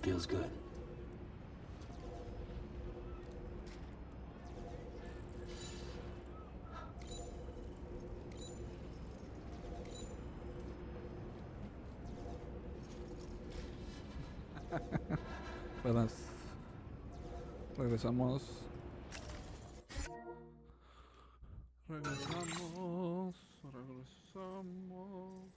Feels good. Buenas. Regresamos. Regresamos. Regresamos.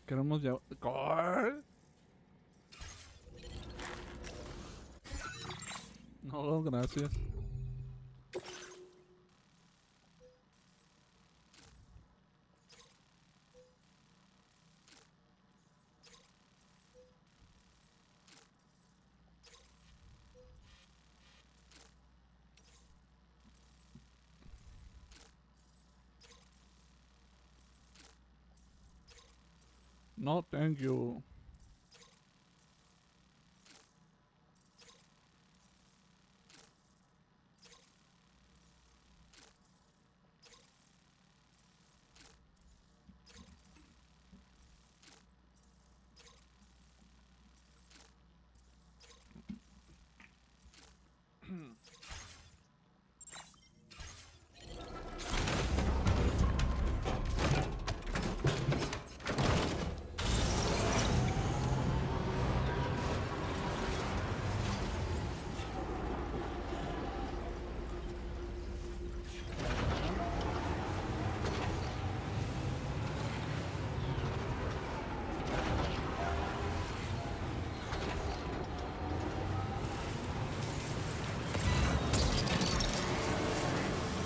Queremos ya. ¿Cuál? No, gracias. No, thank you.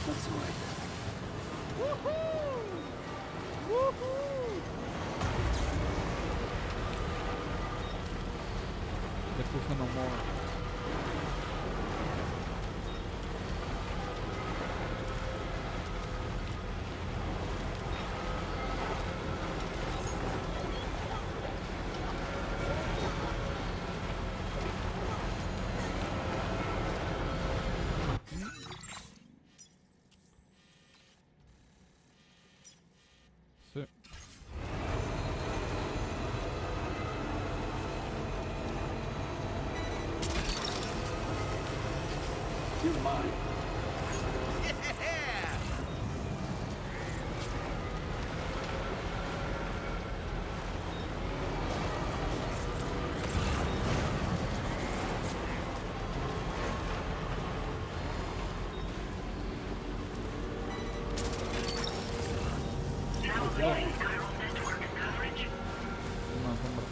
Let's wait. Le puso no more. Sí. You're mine. Now losing neural network coverage. Una sombra.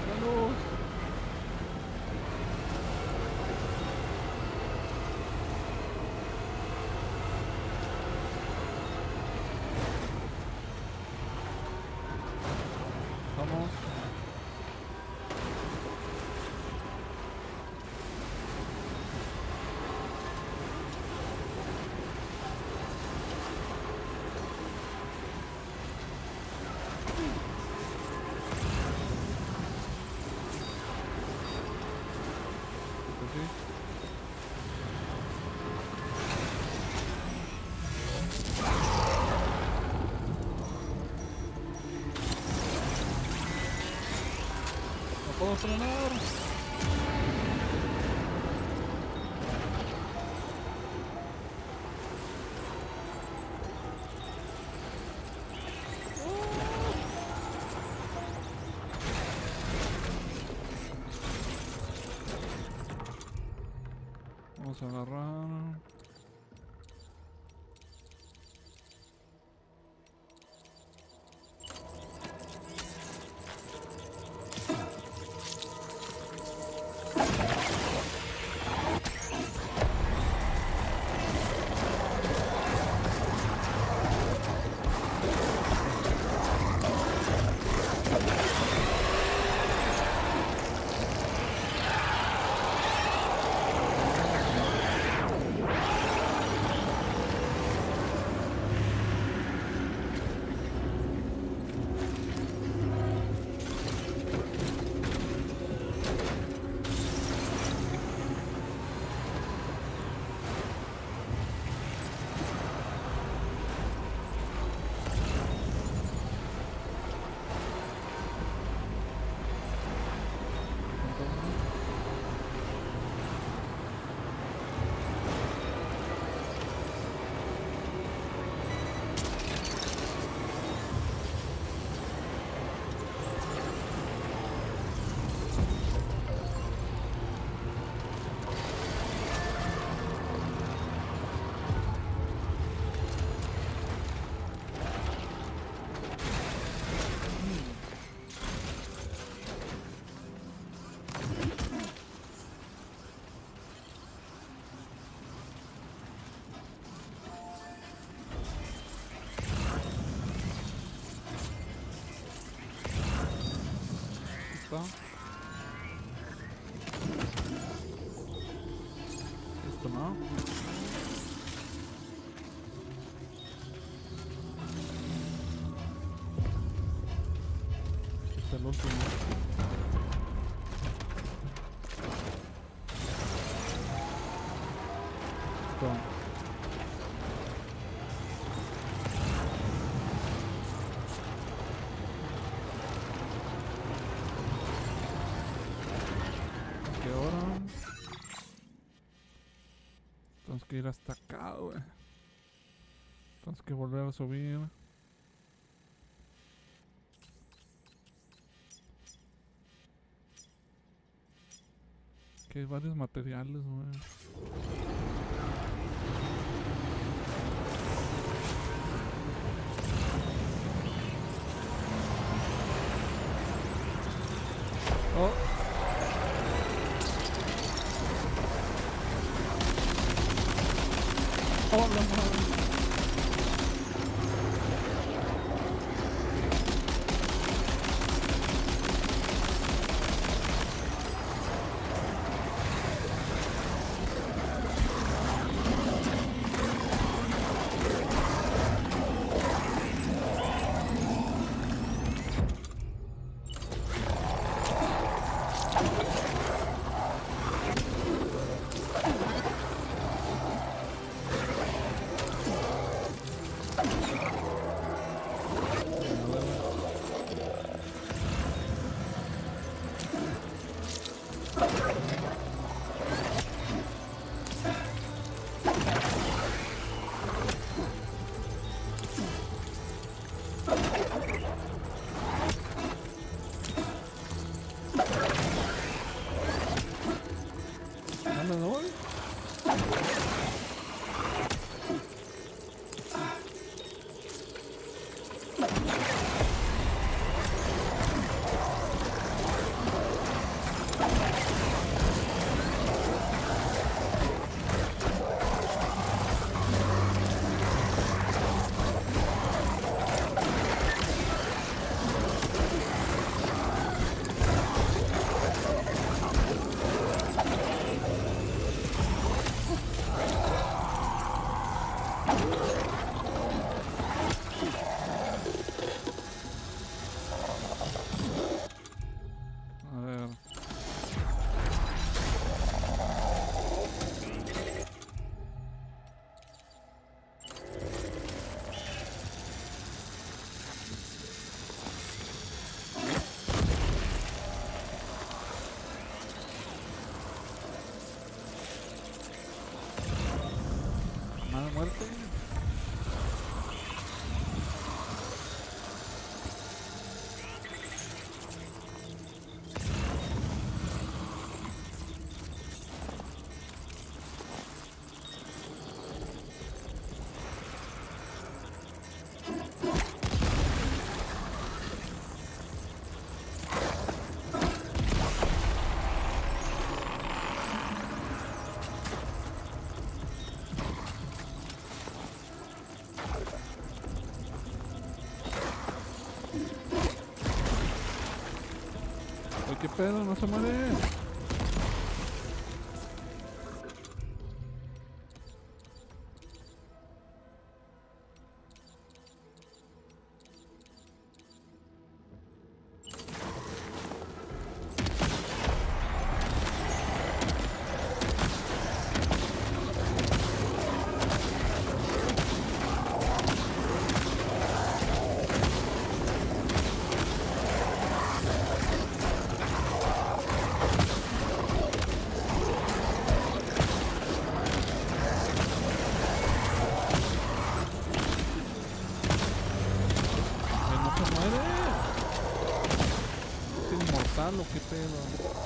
¡Salud! Vamos. Pues sí. No puedo frenar. Vamos a agarrar. Está. Esto no. Este es el último. Esto. ¿Qué hora? Tenemos que ir hasta acá, güey. Tenemos que volver a subir. Que hay varios materiales, güey. Oh. Oh, la madre. Oye, ¿qué pedo? No se muere. Que no se muere. ¿Es inmortal o qué pedo?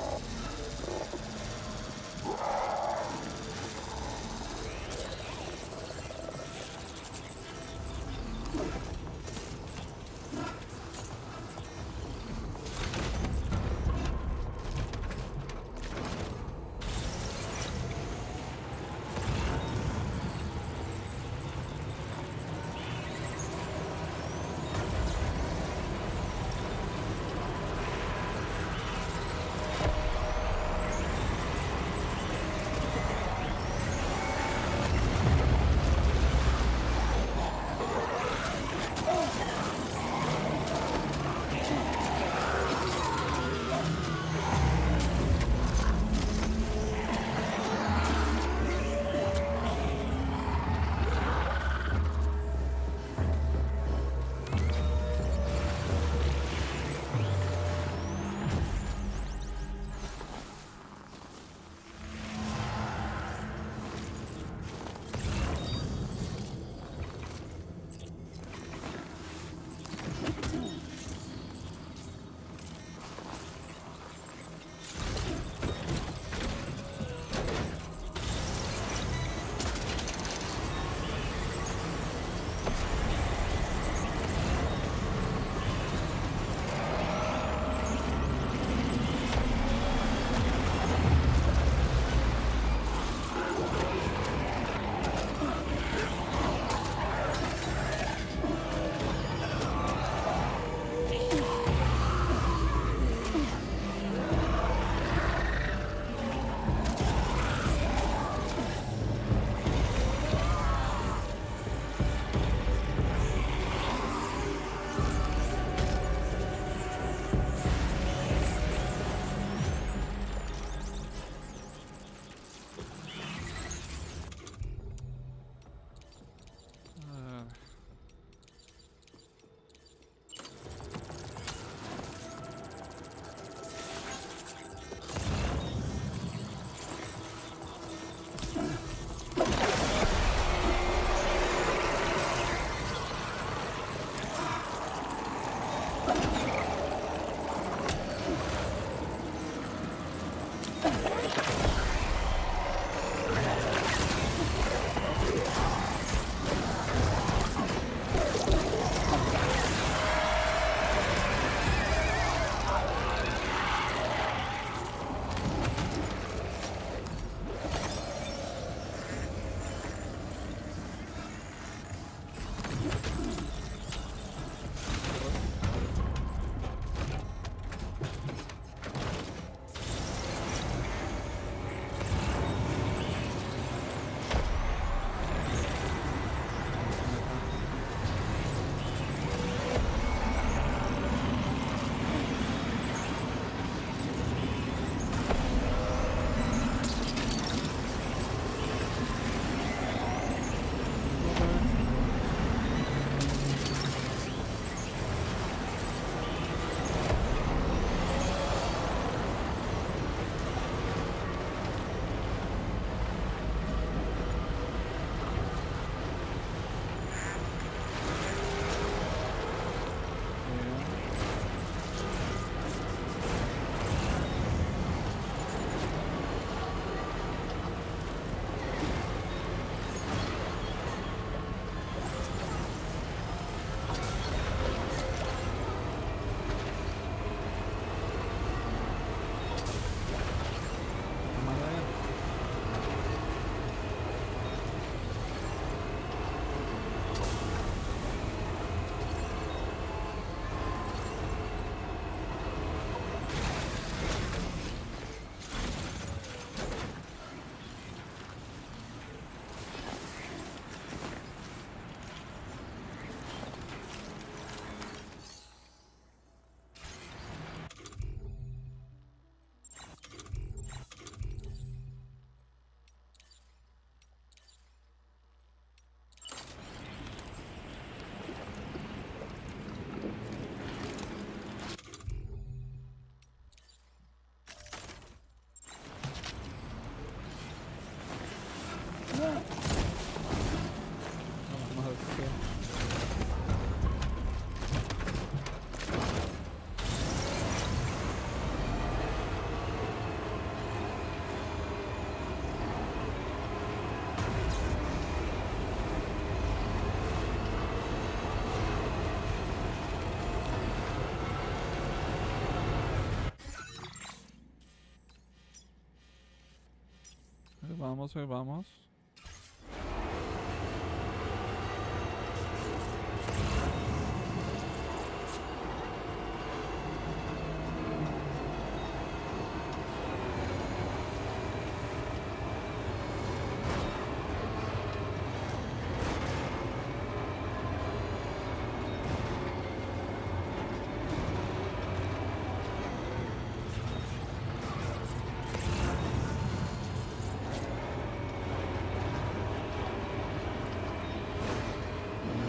vamos, ahí vamos.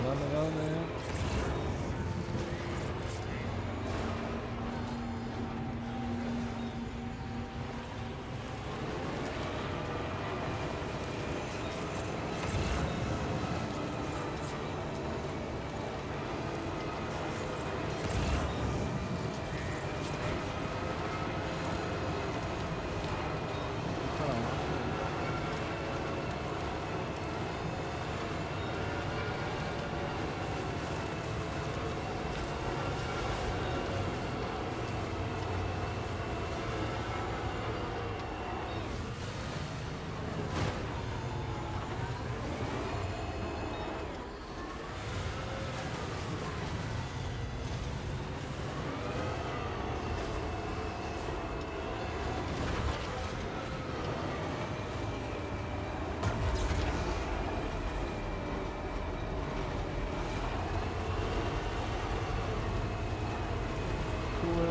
Dale, dale. Sube.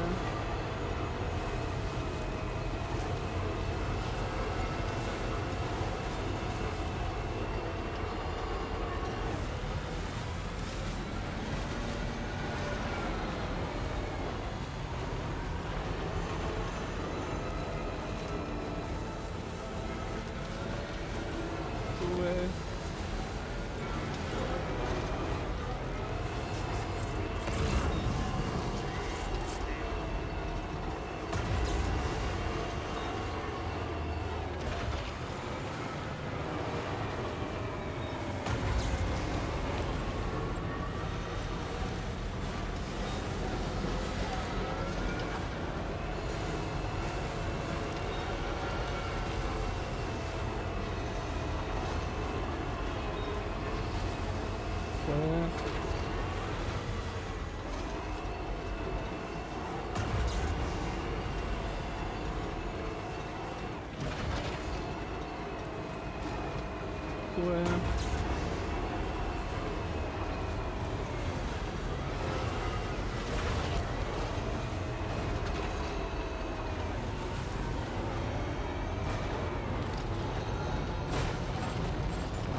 Sube. Pues. Sube.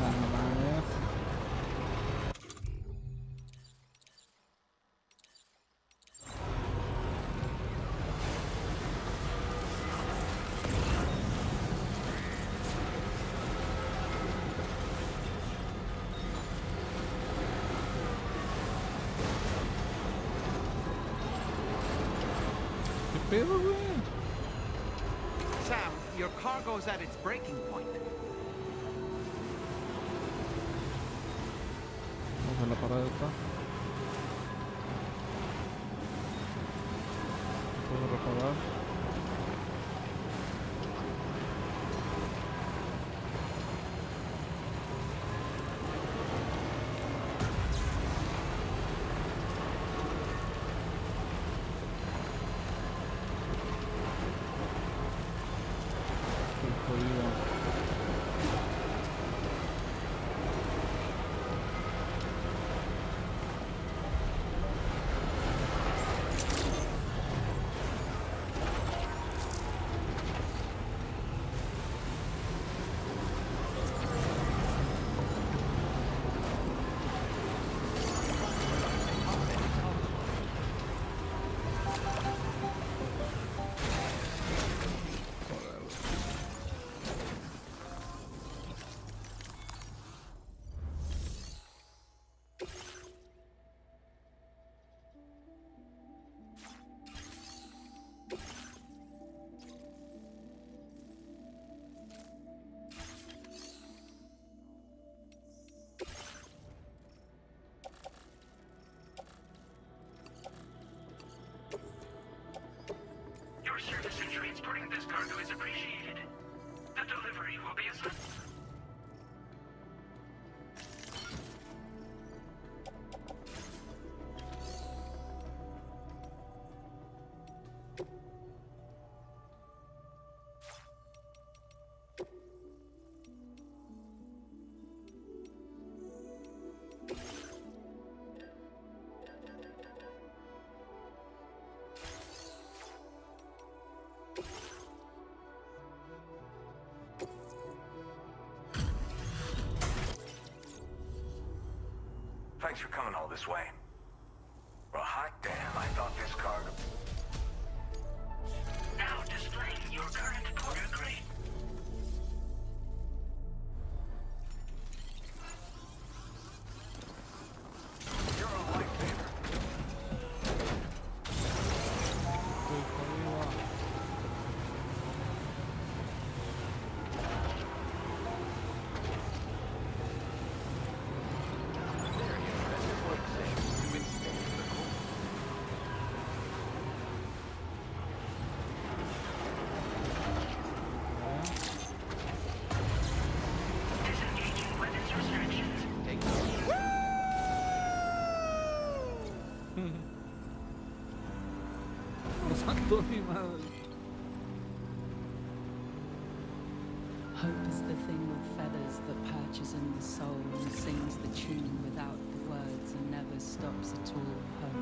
Ah, no mames. ¿Qué pedo, güey? Sam, your cargo's at its breaking point. Vamos a la parada esta. Puedo reparar. Estoy jodido. Your service in transporting this cargo is appreciated. The delivery will be assigned. Thanks for coming all this way. Well, hot damn, I thought this cargo... Now displaying your current porter grade. You're a lifesaver. Estoy arriba. Disengaging weapons restrictions. Take Lo santo mi madre. Hope is the thing with feathers that perches in the soul and sings the tune without the words and never stops at all. Hope.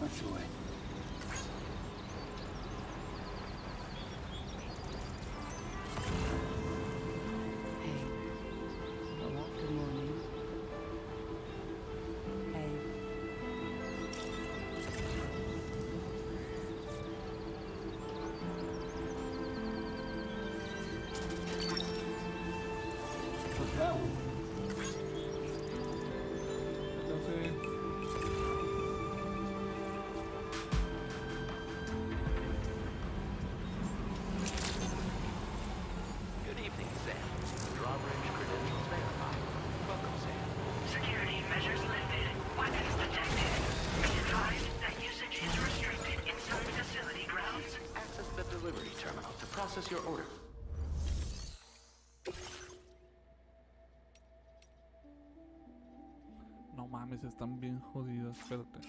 That's the way. Hey. Good morning. Hey. What's that one? Entonces, Good evening, Sam. Drawbridge credentials verified. Welcome, Sam. Security measures lifted. Weapons detected. Be advised that usage is restricted inside facility grounds. Access the delivery terminal to process your order. no mames, están bien jodidas. Espérate.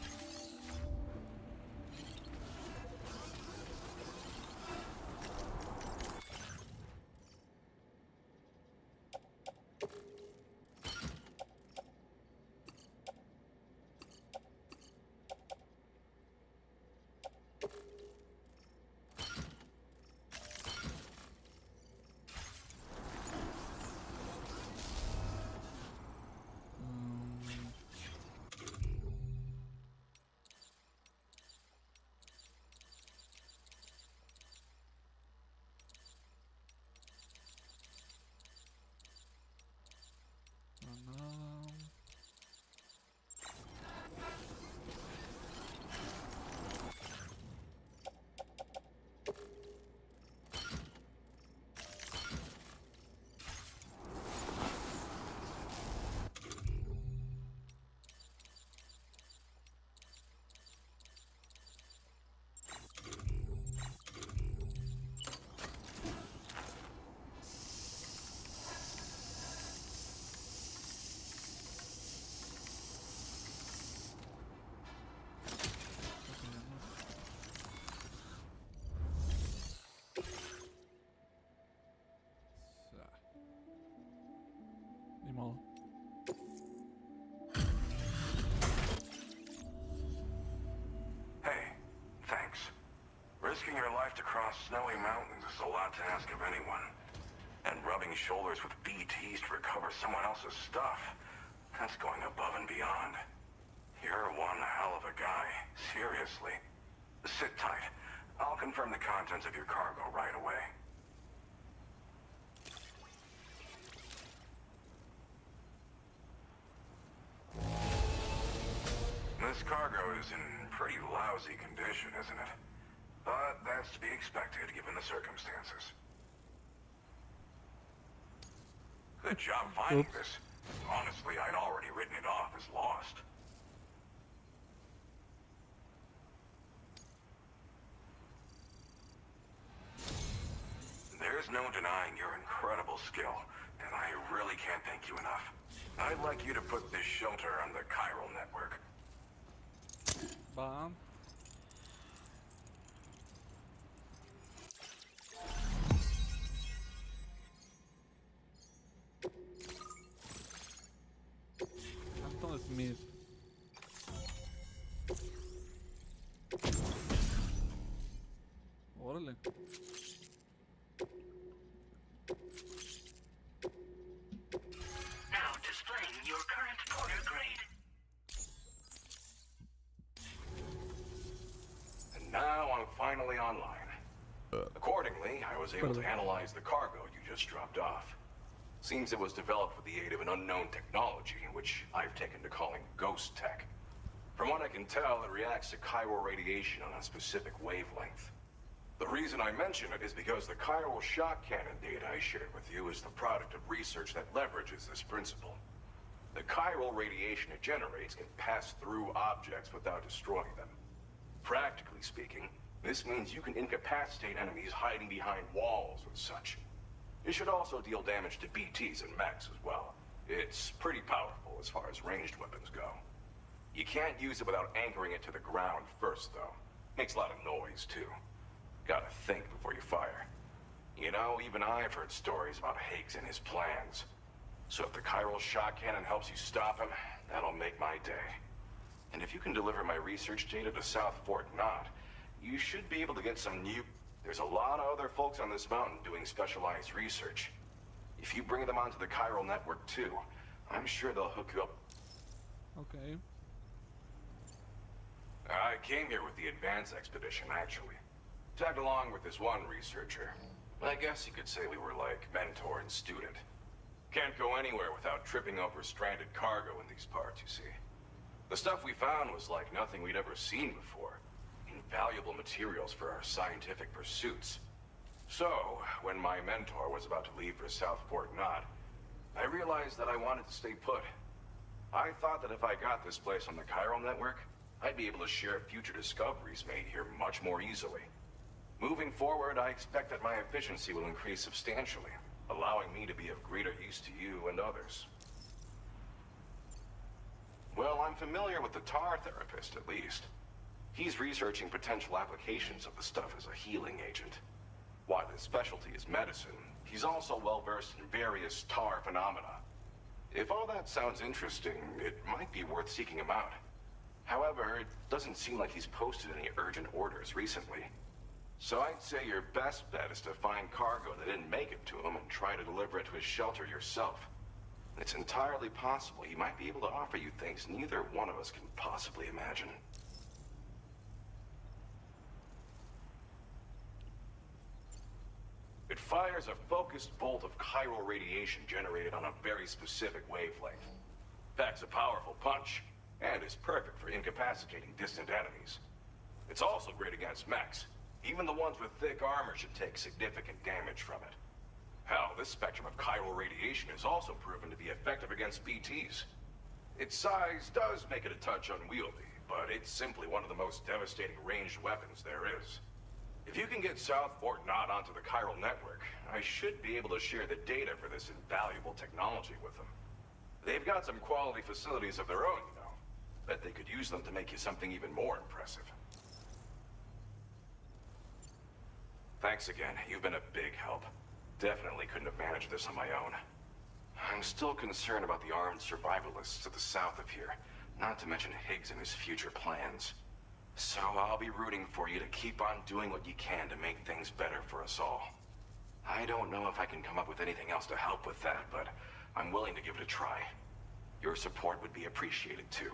Ni modo. Hey, thanks. Risking your life to cross snowy mountains is a lot to ask of anyone. And rubbing shoulders with BTs to recover someone else's stuff, that's going above and beyond. You're one hell of a guy, seriously. Sit tight. I'll confirm the contents of your cargo right away. This cargo is in pretty lousy condition, isn't it? But that's to be expected given the circumstances. Good job finding Oops. this. Honestly, I'd already written it off as lost. no denying your incredible skill, and I really can't thank you enough. I'd like you to put this shelter on the chiral network. Va. Anton Smith. Órale. Now displaying your current porter grade. And now I'm finally online. Accordingly, I was able to analyze the cargo you just dropped off. Seems it was developed with the aid of an unknown technology, which I've taken to calling ghost tech. From what I can tell, it reacts to chiral radiation on a specific wavelength. The reason I mention it is because the chiral shock cannon data I shared with you is the product of research that leverages this principle. The chiral radiation it generates can pass through objects without destroying them. Practically speaking, this means you can incapacitate enemies hiding behind walls and such. It should also deal damage to BTs and mechs as well. It's pretty powerful as far as ranged weapons go. You can't use it without anchoring it to the ground first, though. Makes a lot of noise, too. Gotta think before you fire. You know, even I've heard stories about Higgs and his plans. So if the chiral shock cannon helps you stop him, that'll make my day. And if you can deliver my research data to South Fort Knot, you should be able to get some new... There's a lot of other folks on this mountain doing specialized research. If you bring them onto the chiral network too, I'm sure they'll hook you up. Okay. I came here with the advance expedition, actually. Tagged along with this one researcher. I guess you could say we were like mentor and student. Can't go anywhere without tripping over stranded cargo in these parts, you see. The stuff we found was like nothing we'd ever seen before. Invaluable materials for our scientific pursuits. So, when my mentor was about to leave for South Fort Knot, I realized that I wanted to stay put. I thought that if I got this place on the chiral network, I'd be able to share future discoveries made here much more easily. Moving forward, I expect that my efficiency will increase substantially, allowing me to be of greater use to you and others. Well, I'm familiar with the tar therapist, at least. He's researching potential applications of the stuff as a healing agent. While his specialty is medicine, he's also well-versed in various tar phenomena. If all that sounds interesting, it might be worth seeking him out. However, it doesn't seem like he's posted any urgent orders recently. So I'd say your best bet is to find cargo that didn't make it to him and try to deliver it to his shelter yourself. It's entirely possible he might be able to offer you things neither one of us can possibly imagine. It fires a focused bolt of chiral radiation generated on a very specific wavelength. Packs a powerful punch, and is perfect for incapacitating distant enemies. It's also great against mechs. Even the ones with thick armor should take significant damage from it. Hell, this spectrum of chiral radiation is also proven to be effective against BTs. Its size does make it a touch unwieldy, but it's simply one of the most devastating ranged weapons there is. If you can get South Fort Knot onto the chiral network, I should be able to share the data for this invaluable technology with them. They've got some quality facilities of their own, you know. Bet they could use them to make you something even more impressive. Thanks again. You've been a big help. Definitely couldn't have managed this on my own. I'm still concerned about the armed survivalists to the south of here, not to mention Higgs and his future plans. So I'll be rooting for you to keep on doing what you can to make things better for us all. I don't know if I can come up with anything else to help with that, but I'm willing to give it a try. Your support would be appreciated too.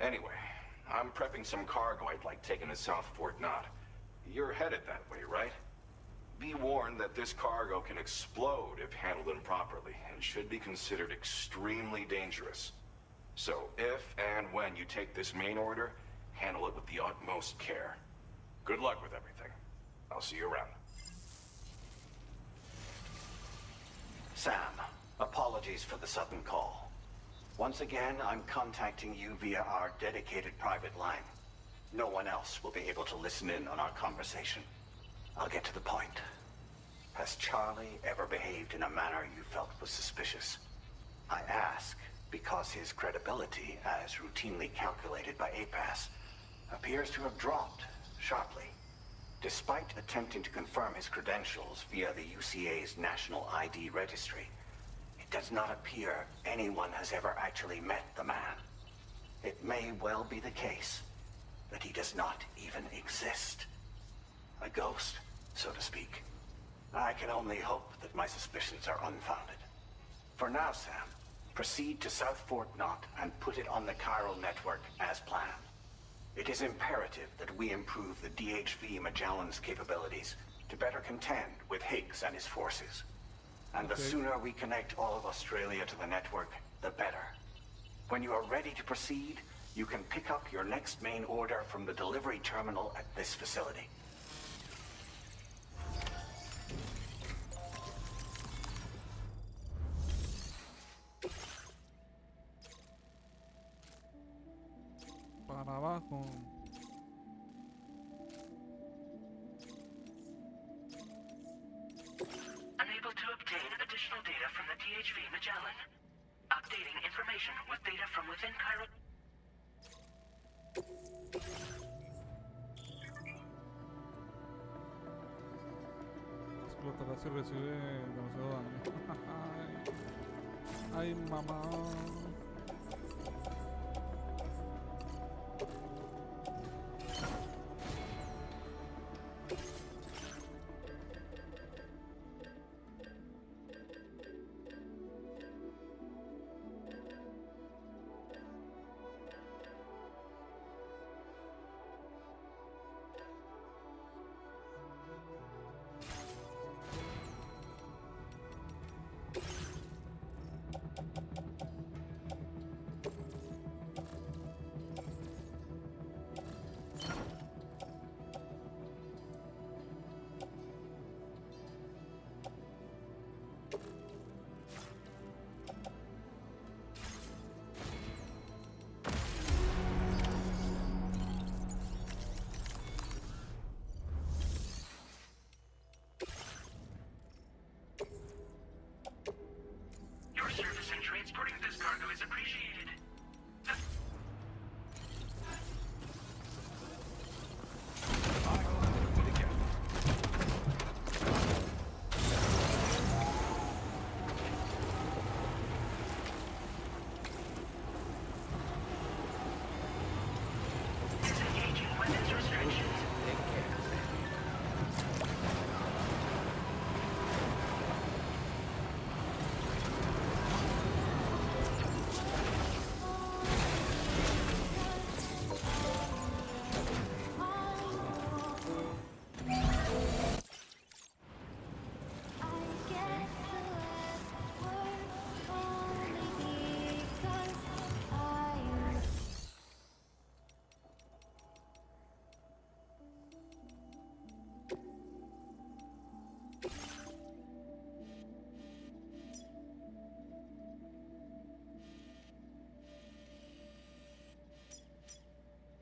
Anyway, I'm prepping some cargo I'd like taken to South Fort Knot. You're headed that way, right? Be warned that this cargo can explode if handled improperly, and should be considered extremely dangerous. So if and when you take this main order, handle it with the utmost care. Good luck with everything. I'll see you around. Sam, apologies for the sudden call. Once again, I'm contacting you via our dedicated private line. No one else will be able to listen in on our conversation. I'll get to the point. Has Charlie ever behaved in a manner you felt was suspicious? I ask because his credibility, as routinely calculated by APAS, appears to have dropped sharply. Despite attempting to confirm his credentials via the UCA's National ID Registry, it does not appear anyone has ever actually met the man. It may well be the case that he does not even exist. A ghost, so to speak. I can only hope that my suspicions are unfounded. For now, Sam, proceed to South Fort Knott and put it on the chiral network as planned. It is imperative that we improve the DHV Magellan's capabilities to better contend with Higgs and his forces. And the sooner we connect all of Australia to the network, the better. When you are ready to proceed, you can pick up your next main order from the delivery terminal at this facility. Para abajo. Unable to obtain additional data from the DHV Magellan. Updating information with data from within chiral... Explotará si recibe demasiado daño. Ay, mamá. Your service in transporting this cargo is appreciated. Disengaging weapons restrictions. Take care, Sam.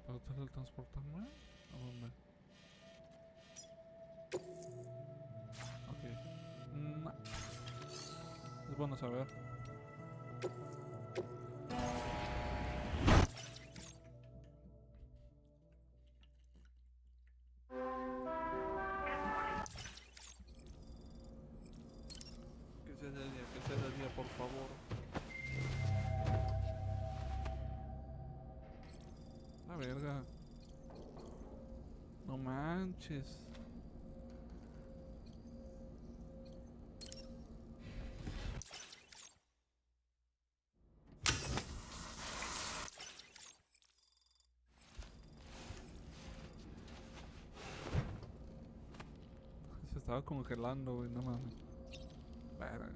¿Para teletransportarme? ¿A dónde? Ok. No. Es bueno saber. Que sea de día, por favor. La verga. No manches. Se estaba congelando, güey, no mames. Verga.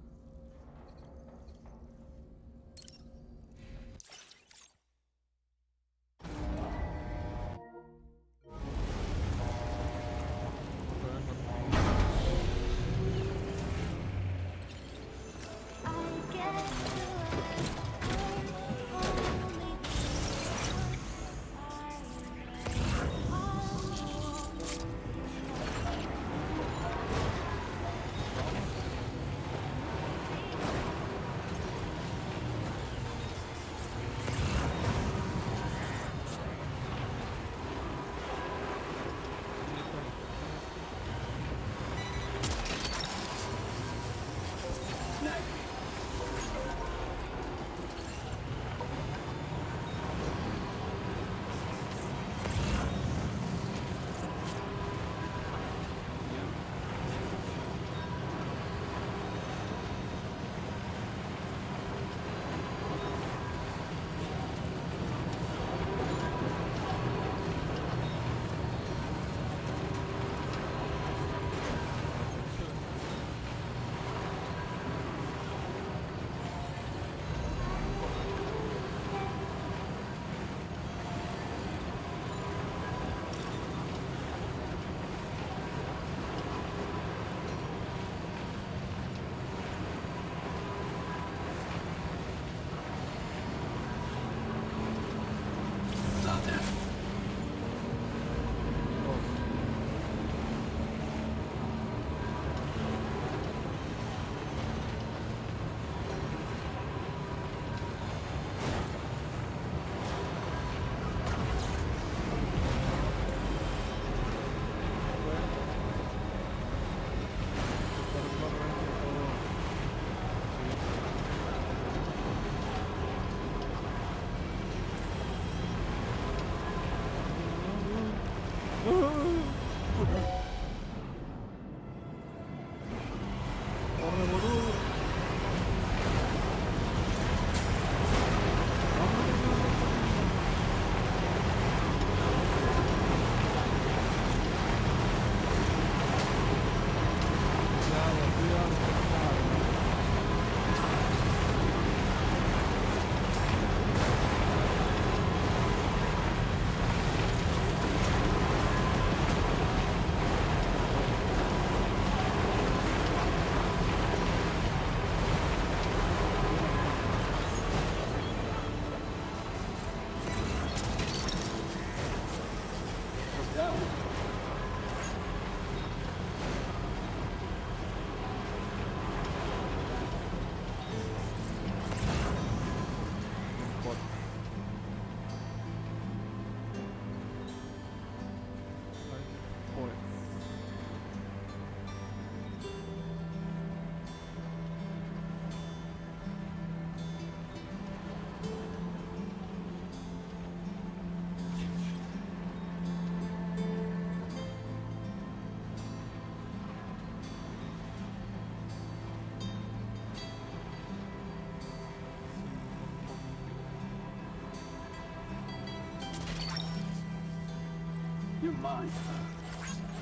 You might.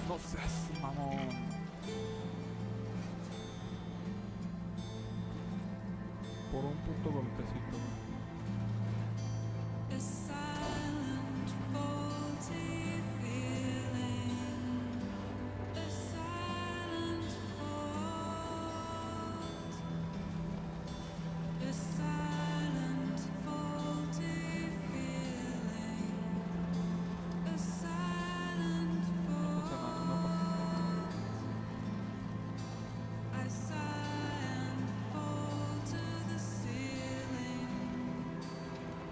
No seas mamón. Por un puto golpecito, güey. A silent, faulty feeling. A silent fault. A silent, faulty feeling. A silent No pasa nada, no pasa nada. I sigh and fall to the ceiling.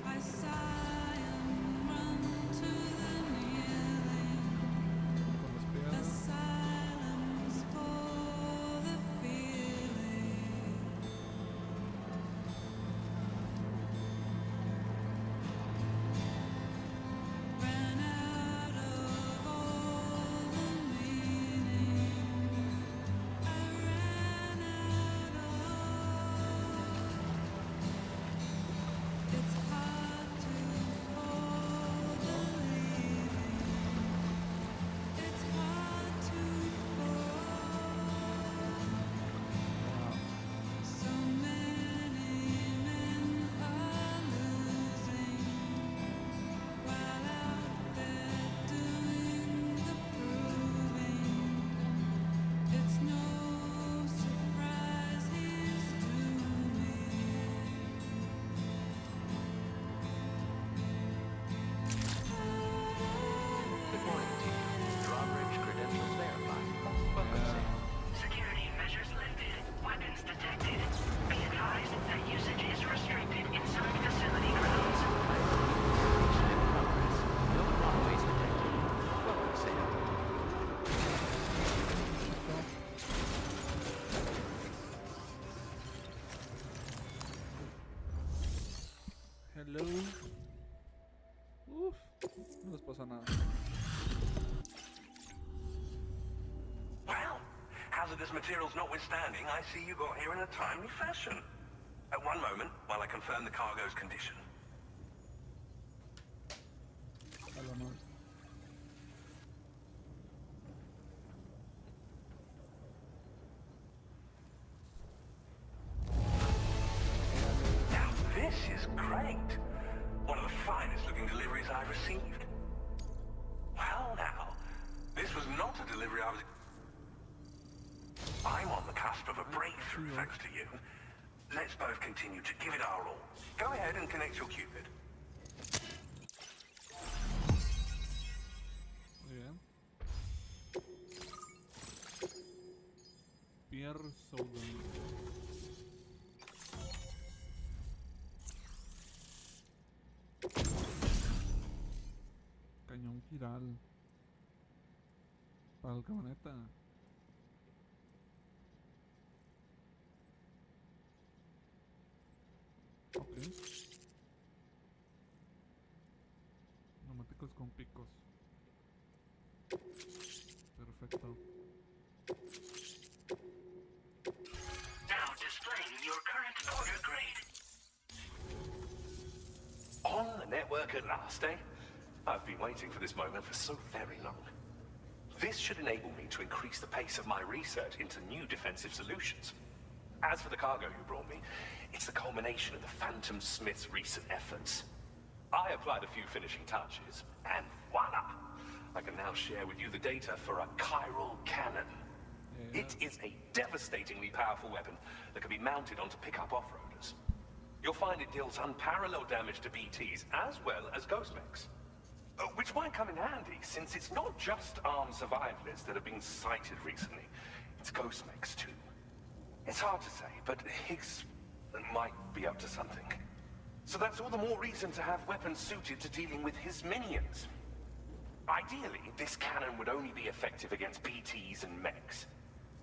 I sigh and run to the kneeling. Con las A piedras. silence for the feeling. Ran out of all the meaning. I ran out of. It's hard to fall believing. It's hard to fall. So many men are losing while out there doing the proving. It's no surprise he's dooming. Good morning to you. Drawbridge credentials verified. Welcome, Sam. Security measures lifted. Weapons detected. Be advised that usage is restricted inside facility grounds. Mission in progress. No walkways detected. Welcome, Sam. Hello. Uf, no les pasa nada. Well, hazardous materials notwithstanding, I see you got here in a timely fashion. At one moment, while I confirm the cargo's condition. A la madre. Now, this is great. One of the finest looking deliveries I've received. Well, now, this was not a delivery I was... I'm on the cusp of a breakthrough, thanks to you. Let's both continue to give it our all. Go ahead and connect your Cupid. Muy bien. Pierre Souden. Cañón giral. Para el camioneta. Ok. Neumáticos con picos. Perfecto. Now displaying your current order grade. On the network at last, eh? I've been waiting for this moment for so very long. This should enable me to increase the pace of my research into new defensive solutions. As for the cargo you brought me, it's the culmination of the Phantom Smith's recent efforts. I applied a few finishing touches, and voila! I can now share with you the data for a chiral cannon. It is a devastatingly powerful weapon that can be mounted onto pickup off-roaders. You'll find it deals unparalleled damage to BTs as well as ghost mechs. Which might come in handy, since it's not just armed survivalists that have been sighted recently. It's ghost mechs too. It's hard to say, but Higgs might be up to something. So that's all the more reason to have weapons suited to dealing with his minions. Ideally, this cannon would only be effective against BTs and mechs.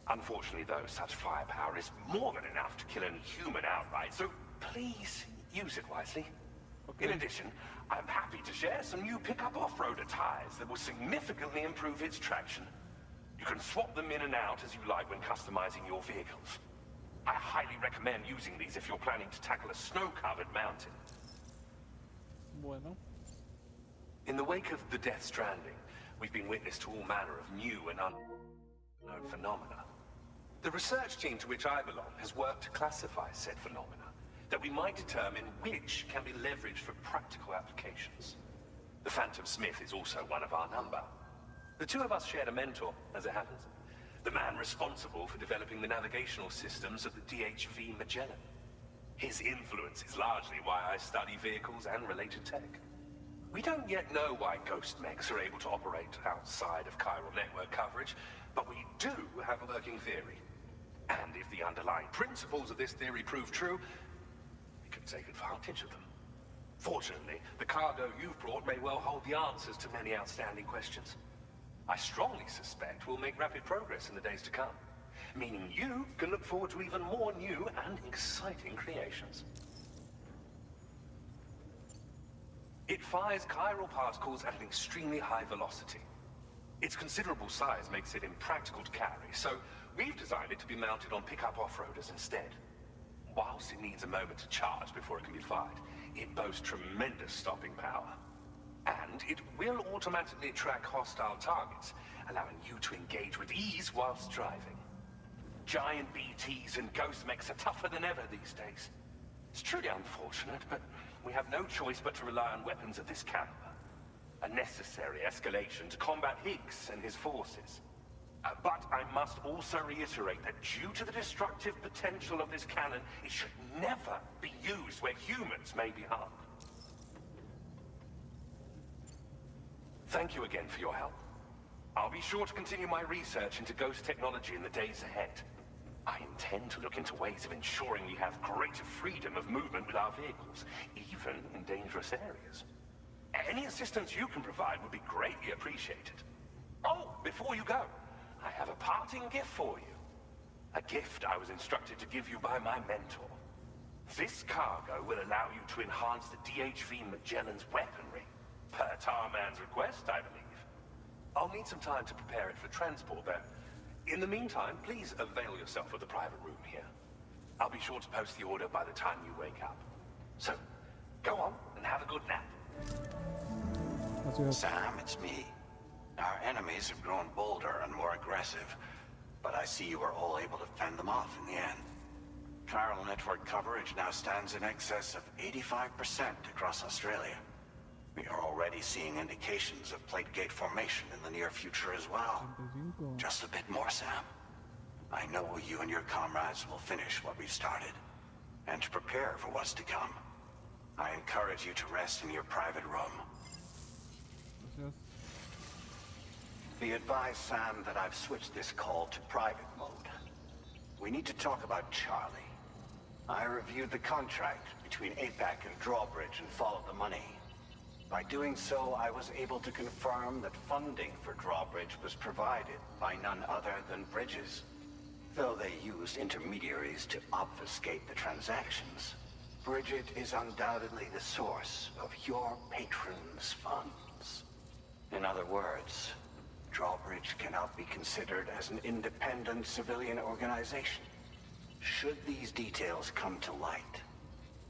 Unfortunately, though, such firepower is more than enough to kill any human outright, so please use it wisely. Okay. In addition, I'm happy to share some new pickup off-roader tires that will significantly improve its traction. You can swap them in and out as you like when customizing your vehicles. I highly recommend using these if you're planning to tackle a snow-covered mountain. Bueno. In the wake of the Death Stranding, we've been witness to all manner of new and unknown phenomena. The research team to which I belong has worked to classify said phenomena, that we might determine which can be leveraged for practical applications. The Phantom Smith is also one of our number. The two of us shared a mentor, as it happens. The man responsible for developing the navigational systems of the DHV Magellan. His influence is largely why I study vehicles and related tech. We don't yet know why ghost mechs are able to operate outside of chiral network coverage, but we do have a working theory. And if the underlying principles of this theory prove true, we can take advantage of them. Fortunately, the cargo you've brought may well hold the answers to many outstanding questions. I strongly suspect we'll make rapid progress in the days to come, meaning you can look forward to even more new and exciting creations. It fires chiral particles at an extremely high velocity. Its considerable size makes it impractical to carry, so we've designed it to be mounted on pickup off-roaders instead. Whilst it needs a moment to charge before it can be fired, it boasts tremendous stopping power. And it will automatically track hostile targets, allowing you to engage with ease whilst driving. Giant BTs and ghost mechs are tougher than ever these days. It's truly unfortunate, but we have no choice but to rely on weapons of this caliber. A necessary escalation to combat Higgs and his forces. But I must also reiterate that due to the destructive potential of this cannon, it should never be used where humans may be harmed. Thank you again for your help. I'll be sure to continue my research into ghost technology in the days ahead. I intend to look into ways of ensuring we have greater freedom of movement with our vehicles, even in dangerous areas. Any assistance you can provide would be greatly appreciated. Oh, before you go, I have a parting gift for you. A gift I was instructed to give you by my mentor. This cargo will allow you to enhance the DHV Magellan's weaponry. Per Tarman's request, I believe. I'll need some time to prepare it for transport, though. In the meantime, please avail yourself of the private room here. I'll be sure to post the order by the time you wake up. So, go on and have a good nap. Así es. Sam, it's me. Our enemies have grown bolder and more aggressive, but I see you were all able to fend them off in the end. Chiral network coverage now stands in excess of 85% across Australia. We are already seeing indications of plate gate formation in the near future as well. 85. Just a bit more, Sam. I know you and your comrades will finish what we've started, and to prepare for what's to come. I encourage you to rest in your private room. Gracias. Be advised, Sam, that I've switched this call to private mode. We need to talk about Charlie. I reviewed the contract between APAC and Drawbridge and followed the money. By doing so, I was able to confirm that funding for Drawbridge was provided by none other than Bridges. Though they used intermediaries to obfuscate the transactions, Bridget is undoubtedly the source of your patron's funds. In other words, Drawbridge cannot be considered as an independent civilian organization. Should these details come to light,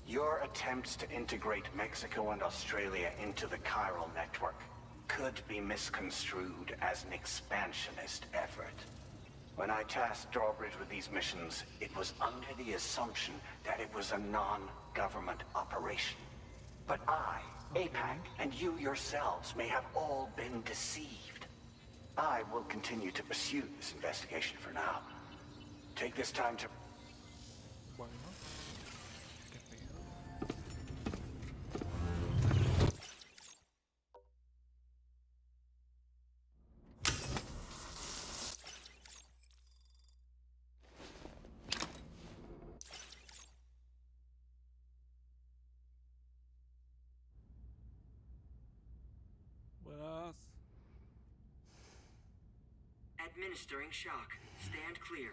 your attempts to integrate Mexico and Australia into the chiral network could be misconstrued as an expansionist effort. When I tasked Drawbridge with these missions, it was under the assumption that it was a non-government operation. But I, APAC, and you yourselves may have all been deceived. I will continue to pursue this investigation for now. Take this time to... Bueno. Qué pedo. Buenas. Administering shock. Stand clear.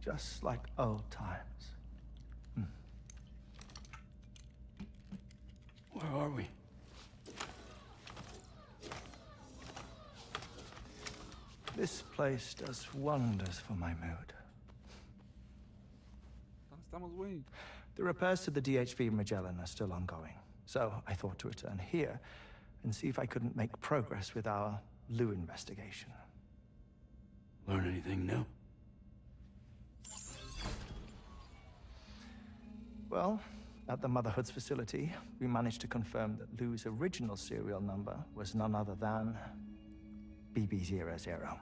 Just like old times. Where are we? This place does wonders for my mood. estamos, güey. The repairs to the DHV Magellan are still ongoing, so I thought to return here and see if I couldn't make progress with our Lou investigation. Learn anything new? Well, at the Motherhood's facility, we managed to confirm that Lou's original serial number was none other than BB00.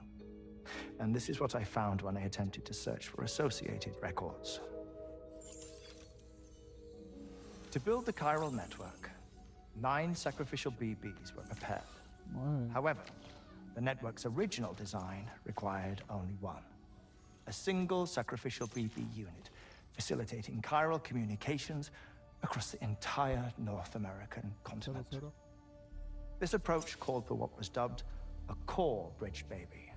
And this is what I found when I attempted to search for associated records. To build the chiral network, 9 sacrificial BBs were prepared. Nueve. However, the network's original design required only one. A single sacrificial BB unit, facilitating chiral communications across the entire North American continent. 0-0. This approach called for what was dubbed a core bridge baby,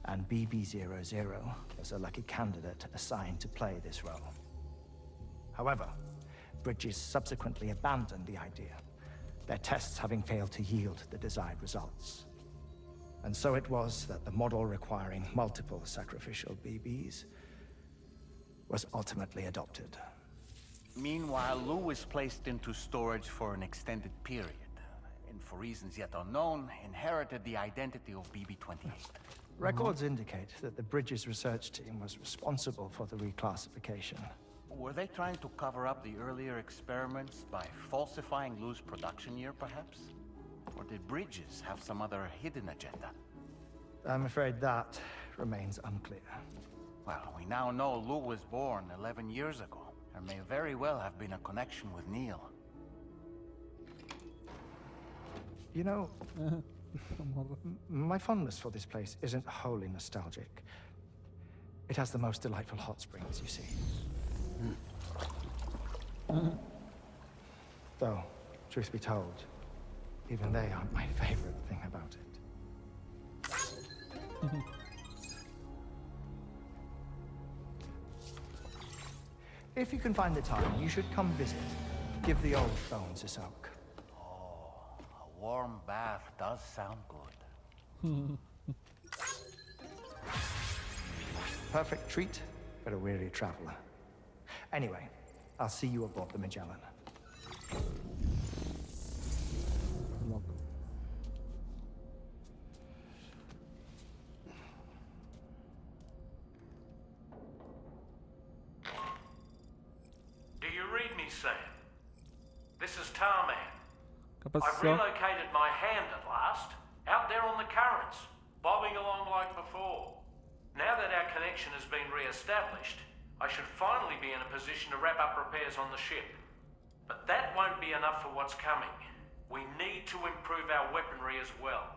and BB00 was a lucky candidate assigned to play this role. However, Bridges subsequently abandoned the idea, their tests having failed to yield the desired results. And so it was that the model requiring multiple sacrificial BBs was ultimately adopted. Meanwhile, Lou was placed into storage for an extended period, and for reasons yet unknown, inherited the identity of BB-28. Records indicate that the Bridges research team was responsible for the reclassification. Were they trying to cover up the earlier experiments by falsifying Lou's production year, perhaps? Or did Bridges have some other hidden agenda? I'm afraid that remains unclear. Well, we now know Lou was born 11 years ago. There may very well have been a connection with Neil. You know, Morro. my fondness for this place isn't wholly nostalgic. It has the most delightful hot springs, you see. Though, truth be told, even they aren't my favorite thing about it. If you can find the time, you should come visit. Give the old bones a soak. Oh, a warm bath does sound good. Perfect treat for a weary traveler. Anyway, I'll see you aboard the Magellan. Loco. Do you read me, Sam? This is Tarman. ¿Qué I've pasó? relocated my hand at last, out there on the currents, bobbing along like before. Now that our connection has been re-established, I should finally be in a position to wrap up repairs on the ship. But that won't be enough for what's coming. We need to improve our weaponry as well.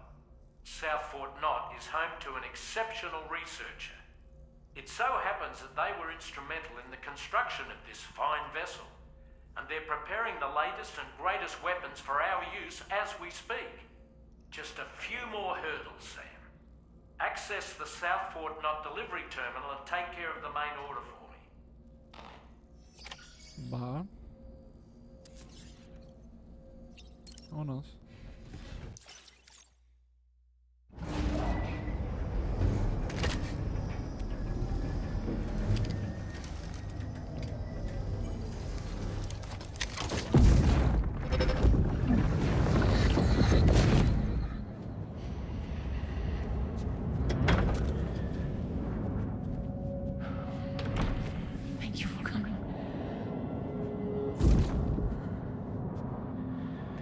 South Fort Knott is home to an exceptional researcher. It so happens that they were instrumental in the construction of this fine vessel, and they're preparing the latest and greatest weapons for our use as we speak. Just a few more hurdles, Sam. Access the South Fort Knott delivery terminal and take care of the main order for me. Va. Vámonos. Thank you for coming.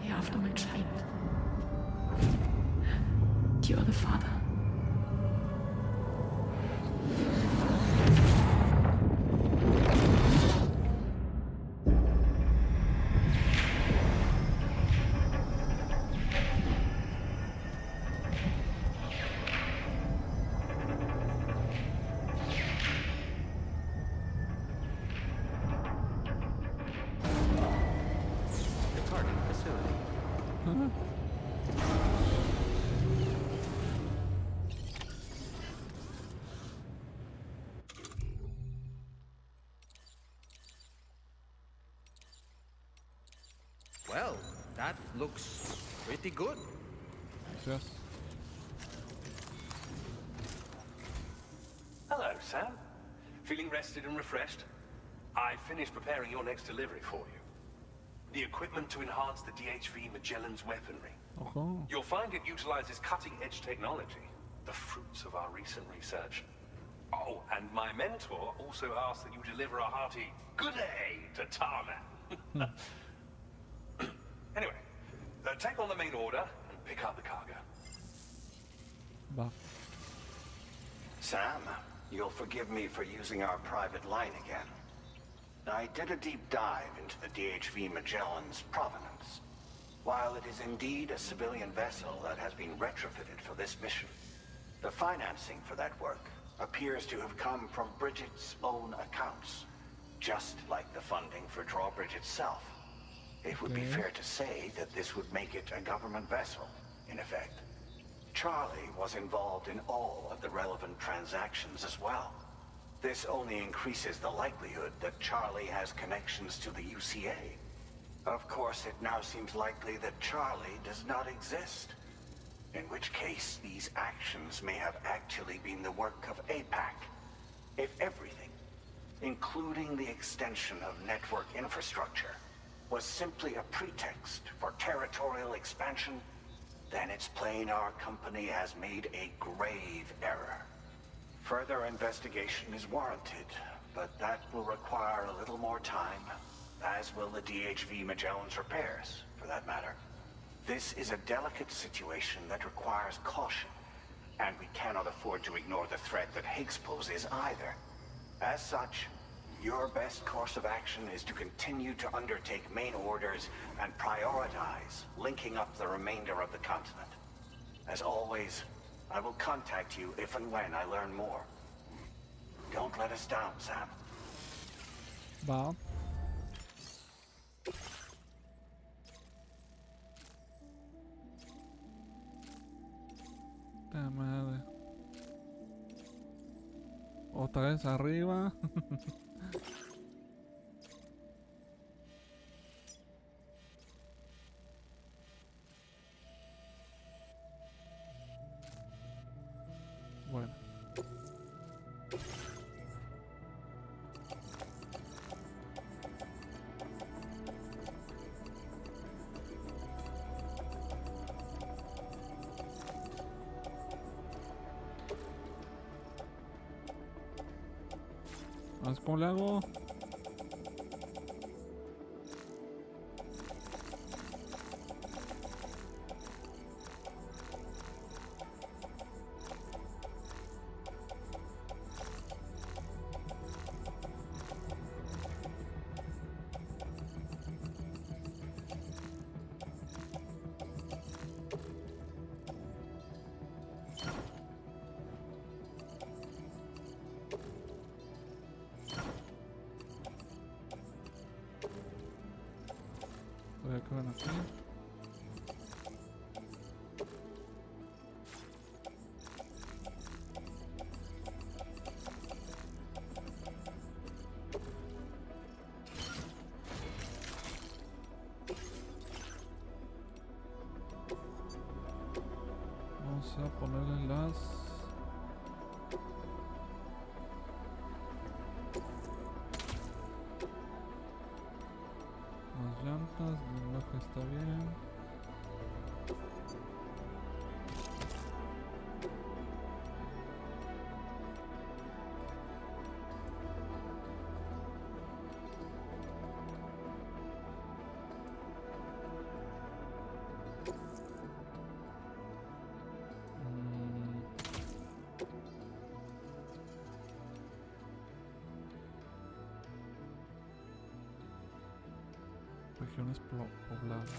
The aftermath child. You're the father. Departing facility. Well, that looks pretty good. Gracias. Hello, Sam. Feeling rested and refreshed? I finished preparing your next delivery for you. The equipment to enhance the DHV Magellan's weaponry. Ojo. You'll find it utilizes cutting-edge technology, the fruits of our recent research. Oh, and my mentor also asked that you deliver a hearty good day to Tarman. Anyway, take on the main order and pick up the cargo. Va. Sam, you'll forgive me for using our private line again. I did a deep dive into the DHV Magellan's provenance. While it is indeed a civilian vessel that has been retrofitted for this mission, the financing for that work appears to have come from Bridget's own accounts, just like the funding for Drawbridge itself. It would be fair to say that this would make it a government vessel, in effect. Charlie was involved in all of the relevant transactions as well. This only increases the likelihood that Charlie has connections to the UCA. Of course, it now seems likely that Charlie does not exist. In which case, these actions may have actually been the work of APAC. If everything, including the extension of network infrastructure, was simply a pretext for territorial expansion, then it's plain our company has made a grave error. Further investigation is warranted, but that will require a little more time, as will the DHV Magellan's repairs, for that matter. This is a delicate situation that requires caution, and we cannot afford to ignore the threat that Higgs poses either. As such, your best course of action is to continue to undertake main orders and prioritize linking up the remainder of the continent. As always, I will contact you if and when I learn more. Don't let us down, Sam. Va. La madre. Otra vez arriba. Bueno. ¿Más cómo le hago? Voy a acabar aquí. Vamos a ponerle las llantas, el blindaje está bien. Regiones pobladas.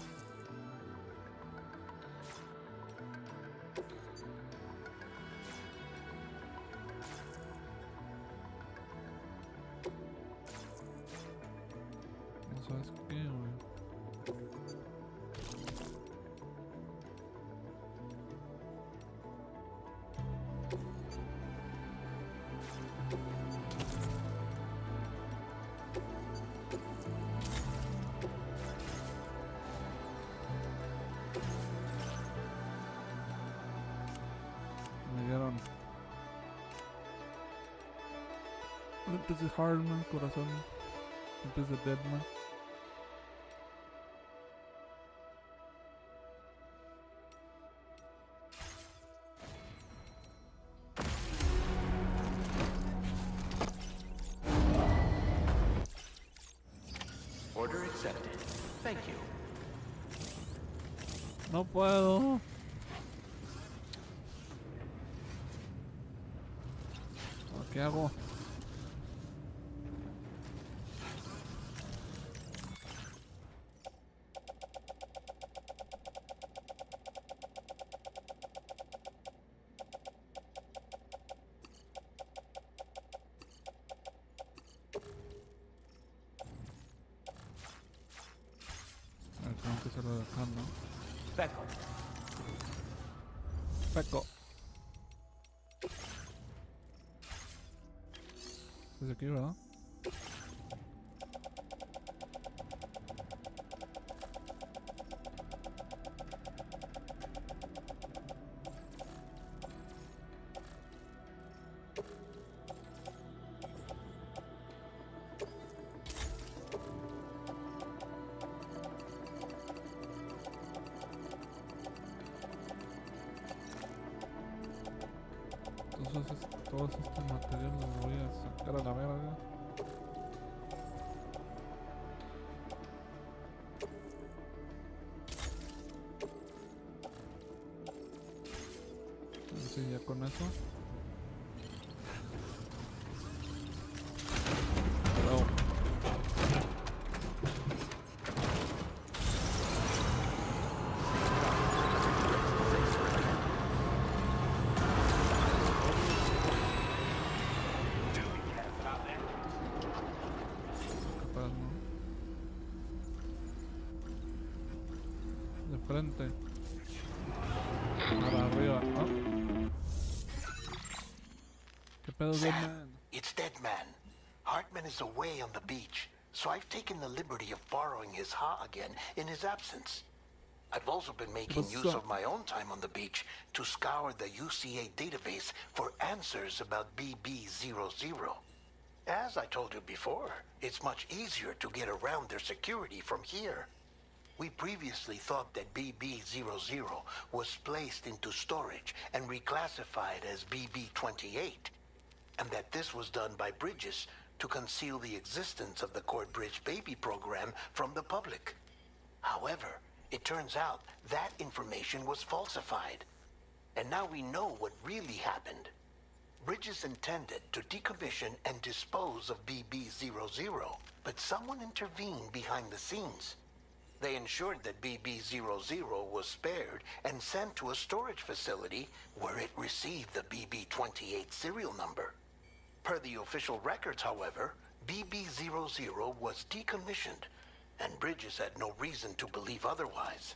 ¿Sabes qué, güey? Me dieron lentes de Harman, corazón. Antes de Deadman. Order accepted. Thank you. No puedo. ¿Qué hago? Tengo que hacerlo de acá, ¿no? Becco. Peco. Desde aquí, ¿verdad? Entonces todos estos materiales los voy a sacar a la verga. Así ya con eso. Pero de frente para arriba, ¿no? ¿Qué pedo, Deadman? It's Deadman. Hartman is away on the beach, so I've taken the liberty of borrowing his ha again in his absence. I've also been making use of my own time on the beach to scour the UCA database for answers about BB00. As I told you before, it's much easier to get around their security from here. We previously thought that BB00 was placed into storage and reclassified as BB28, and that this was done by Bridges to conceal the existence of the Cord Bridge Baby program from the public. However, it turns out that information was falsified, and now we know what really happened. Bridges intended to decommission and dispose of BB00, but someone intervened behind the scenes. They ensured that BB00 was spared and sent to a storage facility where it received the BB28 serial number. Per the official records, however, BB00 was decommissioned, and Bridges had no reason to believe otherwise.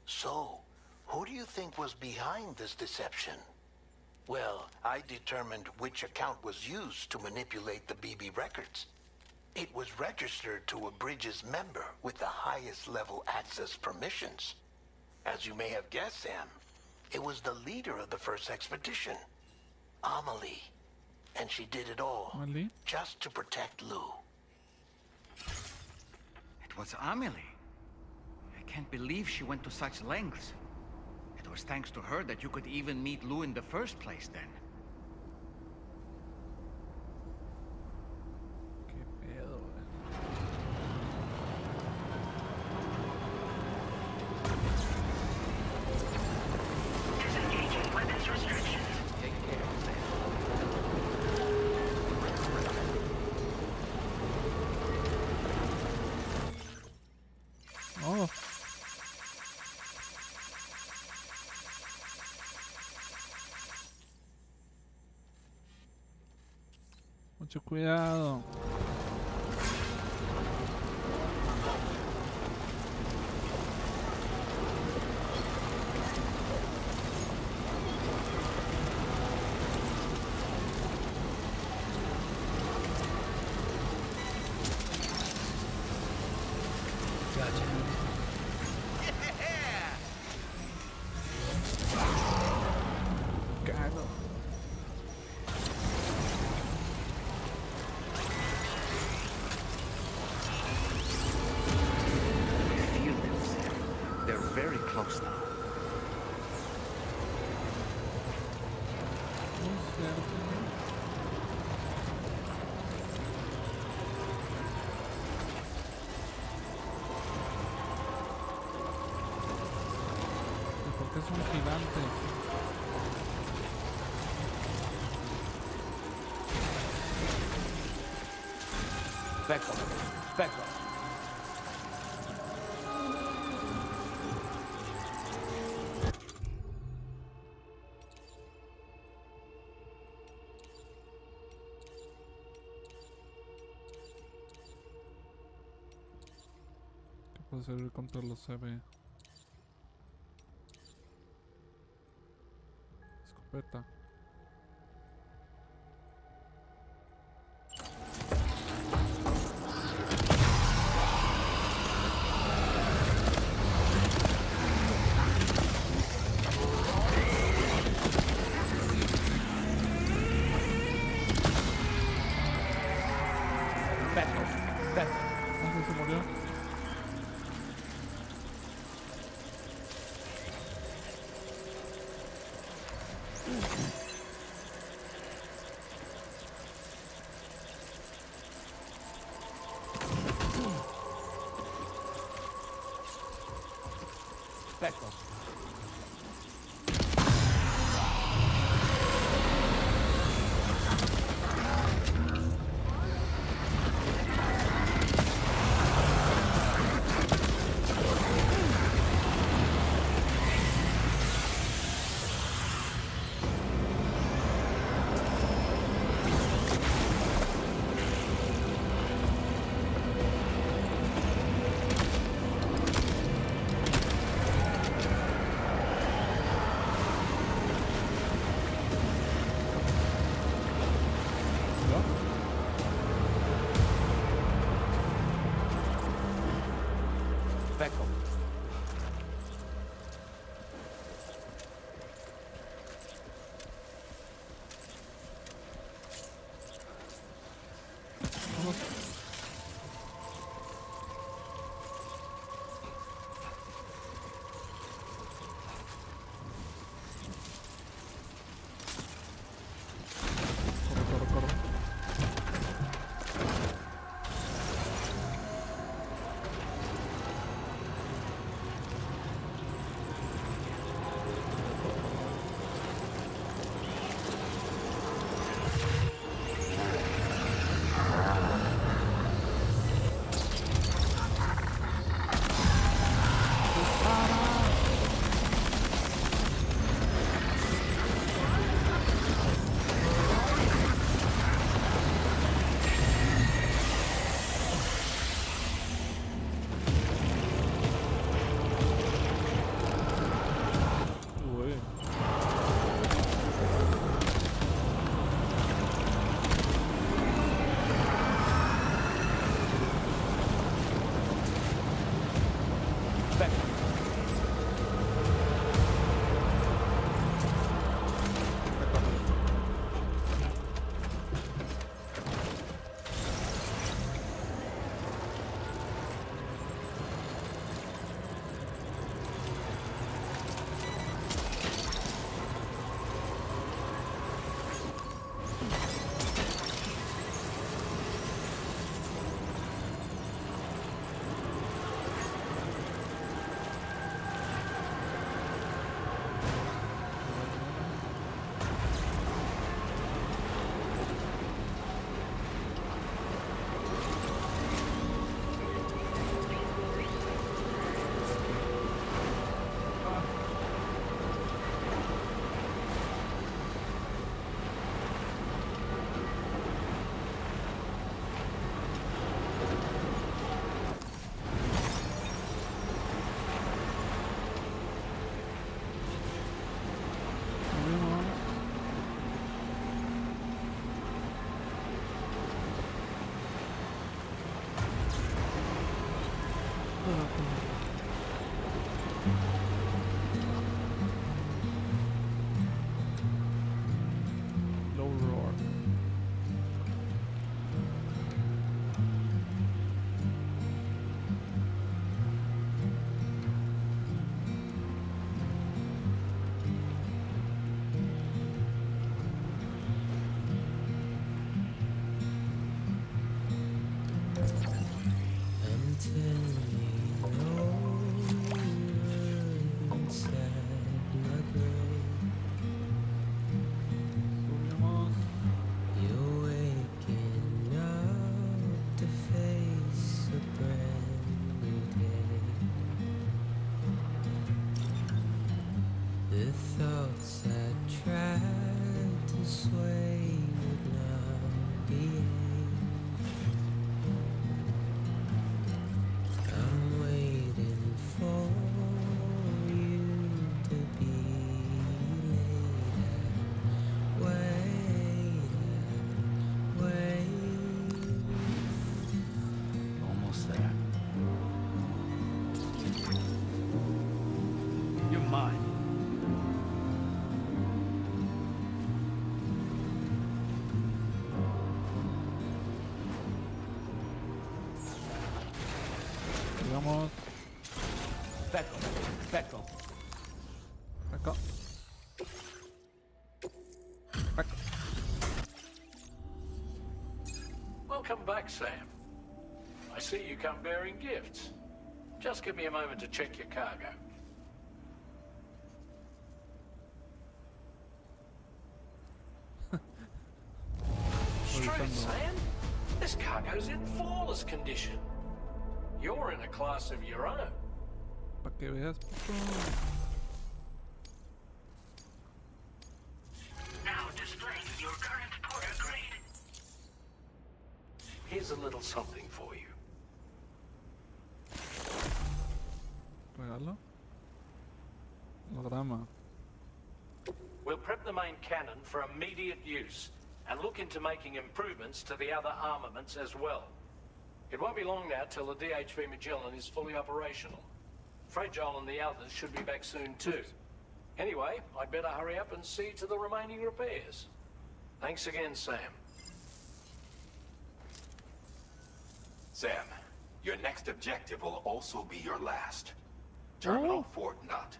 So, who do you think was behind this deception? Well, I determined which account was used to manipulate the BB records. It was registered to a Bridges member with the highest level access permissions. As you may have guessed, Sam, it was the leader of the first expedition, Amelie. And she did it all just to protect Lou. It was Amelie. I can't believe she went to such lengths. It was thanks to her that you could even meet Lou in the first place then. Disengaging weapons restrictions. Take care, Sam. Oh. Mucho cuidado. Cago. close now. ¿Por qué es un gigante? Becco, Becco. ¿Qué puede servir contra los CB? Escopeta. Becco, Becco. Ah, se murió. Becco. Becco. Corre, corre, corre. Vamos. Becco. Becco. Acá. Acá. Welcome back, Sam. I see you come bearing gifts. Just give me a moment to check your cargo. Straight, Sam. This cargo's in flawless condition. You're in a class of your own. Pa' que veas, puto. Now displaying your current porter grade. Here's a little something for you. Regalo. Holograma. We'll prep the main cannon for immediate use and look into making improvements to the other armaments as well. It won't be long now till the DHV Magellan is fully operational. Fragile and the others should be back soon too. Anyway, I'd better hurry up and see to the remaining repairs. Thanks again, Sam. Sam, your next objective will also be your last. Terminal Fort Knot.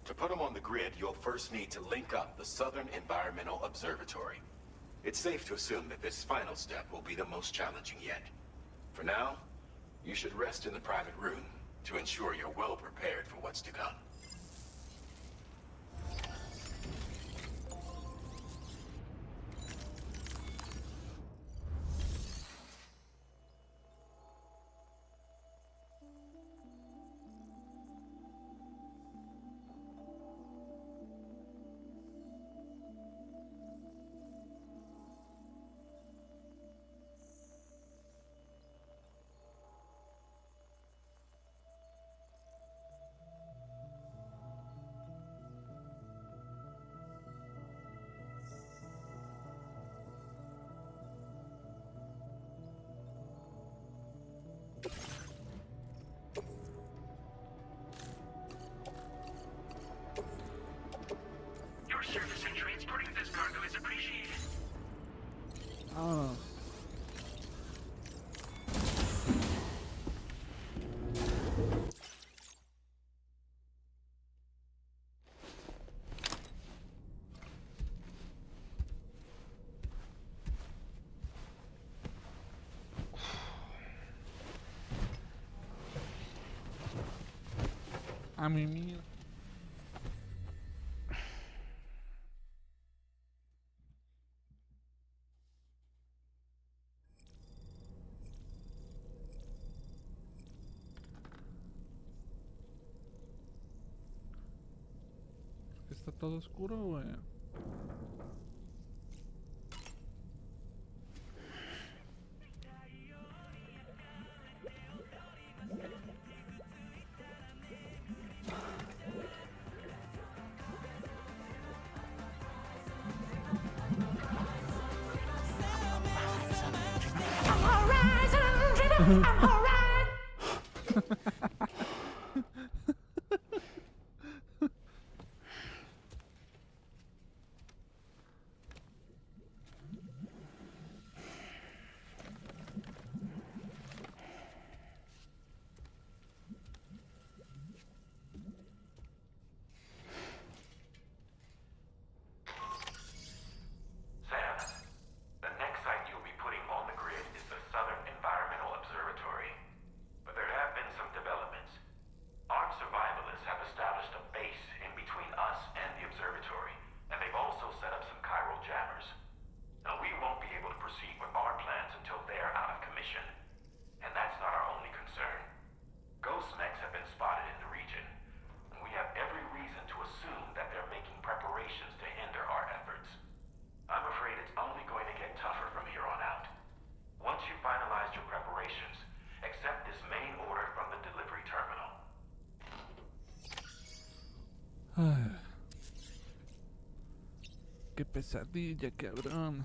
To put them on the grid, you'll first need to link up the Southern Environmental Observatory. It's safe to assume that this final step will be the most challenging yet. For now, you should rest in the private room to ensure you're well prepared for what's to come. Your service in transporting this cargo is appreciated. Ah. A mi mierda. Está todo oscuro, güey. I'm alright. Sam, the next site you'll be putting on the grid is the Southern Environmental Observatory. But there have been some developments. Armed survivalists have established a base in between us and the observatory, and they've also set up some chiral jammers. Now, we won't be able to proceed with our plans until they're out of commission. And that's not our only concern. Ghost mechs have been spotted in the region, and we have every reason to assume that they're making preparations to hinder our efforts. I'm afraid it's only going to get tougher from here on out. Once you've finalized your preparations, accept this main order from the delivery terminal. Ay. Qué pesadilla, cabrón.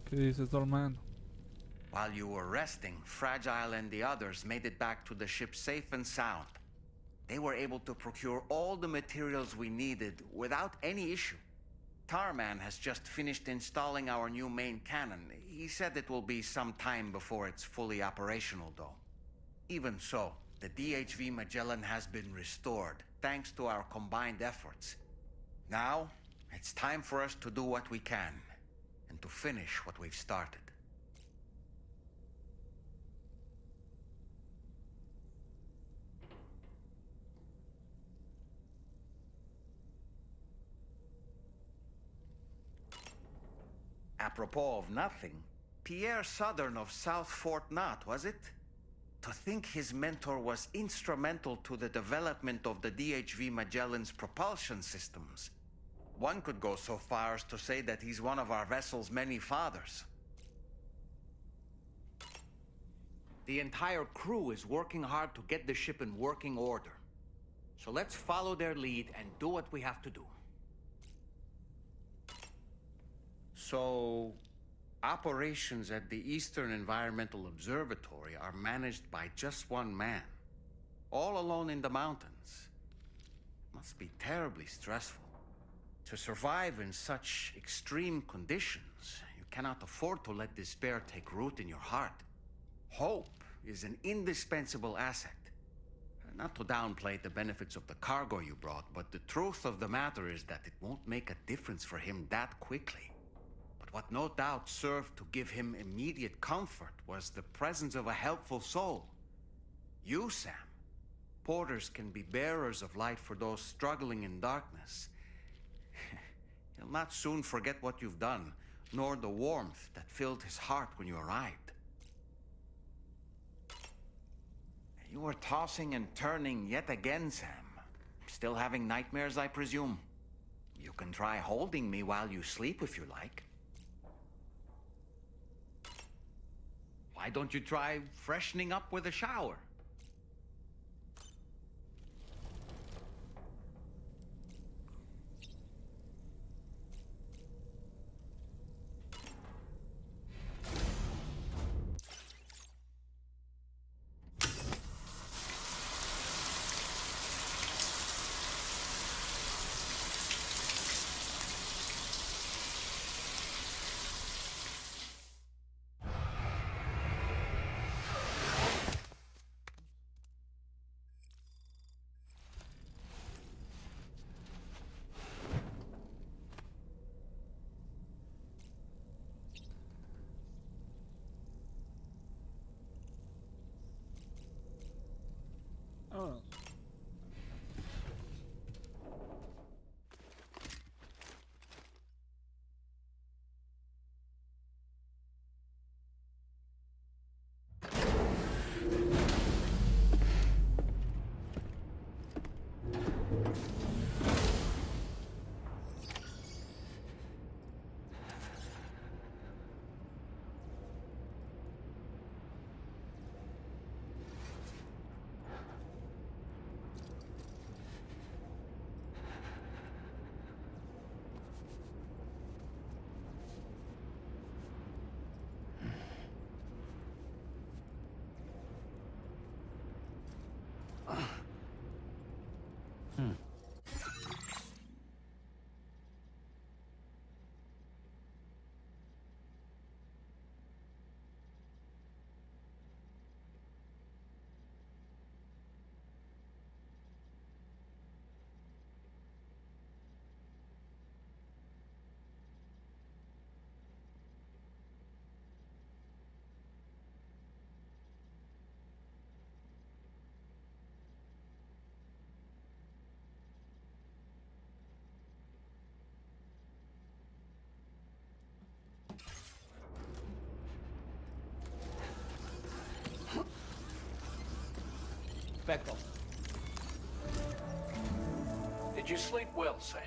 ¿Qué dices, Dolman? While you were resting, Fragile and the others made it back to the ship safe and sound. They were able to procure all the materials we needed without any issue. Tarman has just finished installing our new main cannon. He said it will be some time before it's fully operational, though. Even so, the DHV Magellan has been restored, thanks to our combined efforts. Now, it's time for us to do what we can, and to finish what we've started. Apropos of nothing, Pierre Southern of South Fort Knot, was it? To think his mentor was instrumental to the development of the DHV Magellan's propulsion systems. One could go so far as to say that he's one of our vessel's many fathers. The entire crew is working hard to get the ship in working order. So let's follow their lead and do what we have to do. So, operations at the Eastern Environmental Observatory are managed by just one man, all alone in the mountains. It must be terribly stressful. To survive in such extreme conditions, you cannot afford to let despair take root in your heart. Hope is an indispensable asset. Not to downplay the benefits of the cargo you brought, but the truth of the matter is that it won't make a difference for him that quickly. What no doubt served to give him immediate comfort was the presence of a helpful soul. You, Sam. Porters can be bearers of light for those struggling in darkness. He'll not soon forget what you've done, nor the warmth that filled his heart when you arrived. You were tossing and turning yet again, Sam. Still having nightmares, I presume? You can try holding me while you sleep if you like. Why don't you try freshening up with a shower? Oh. Spectral. Did you sleep well, Sam?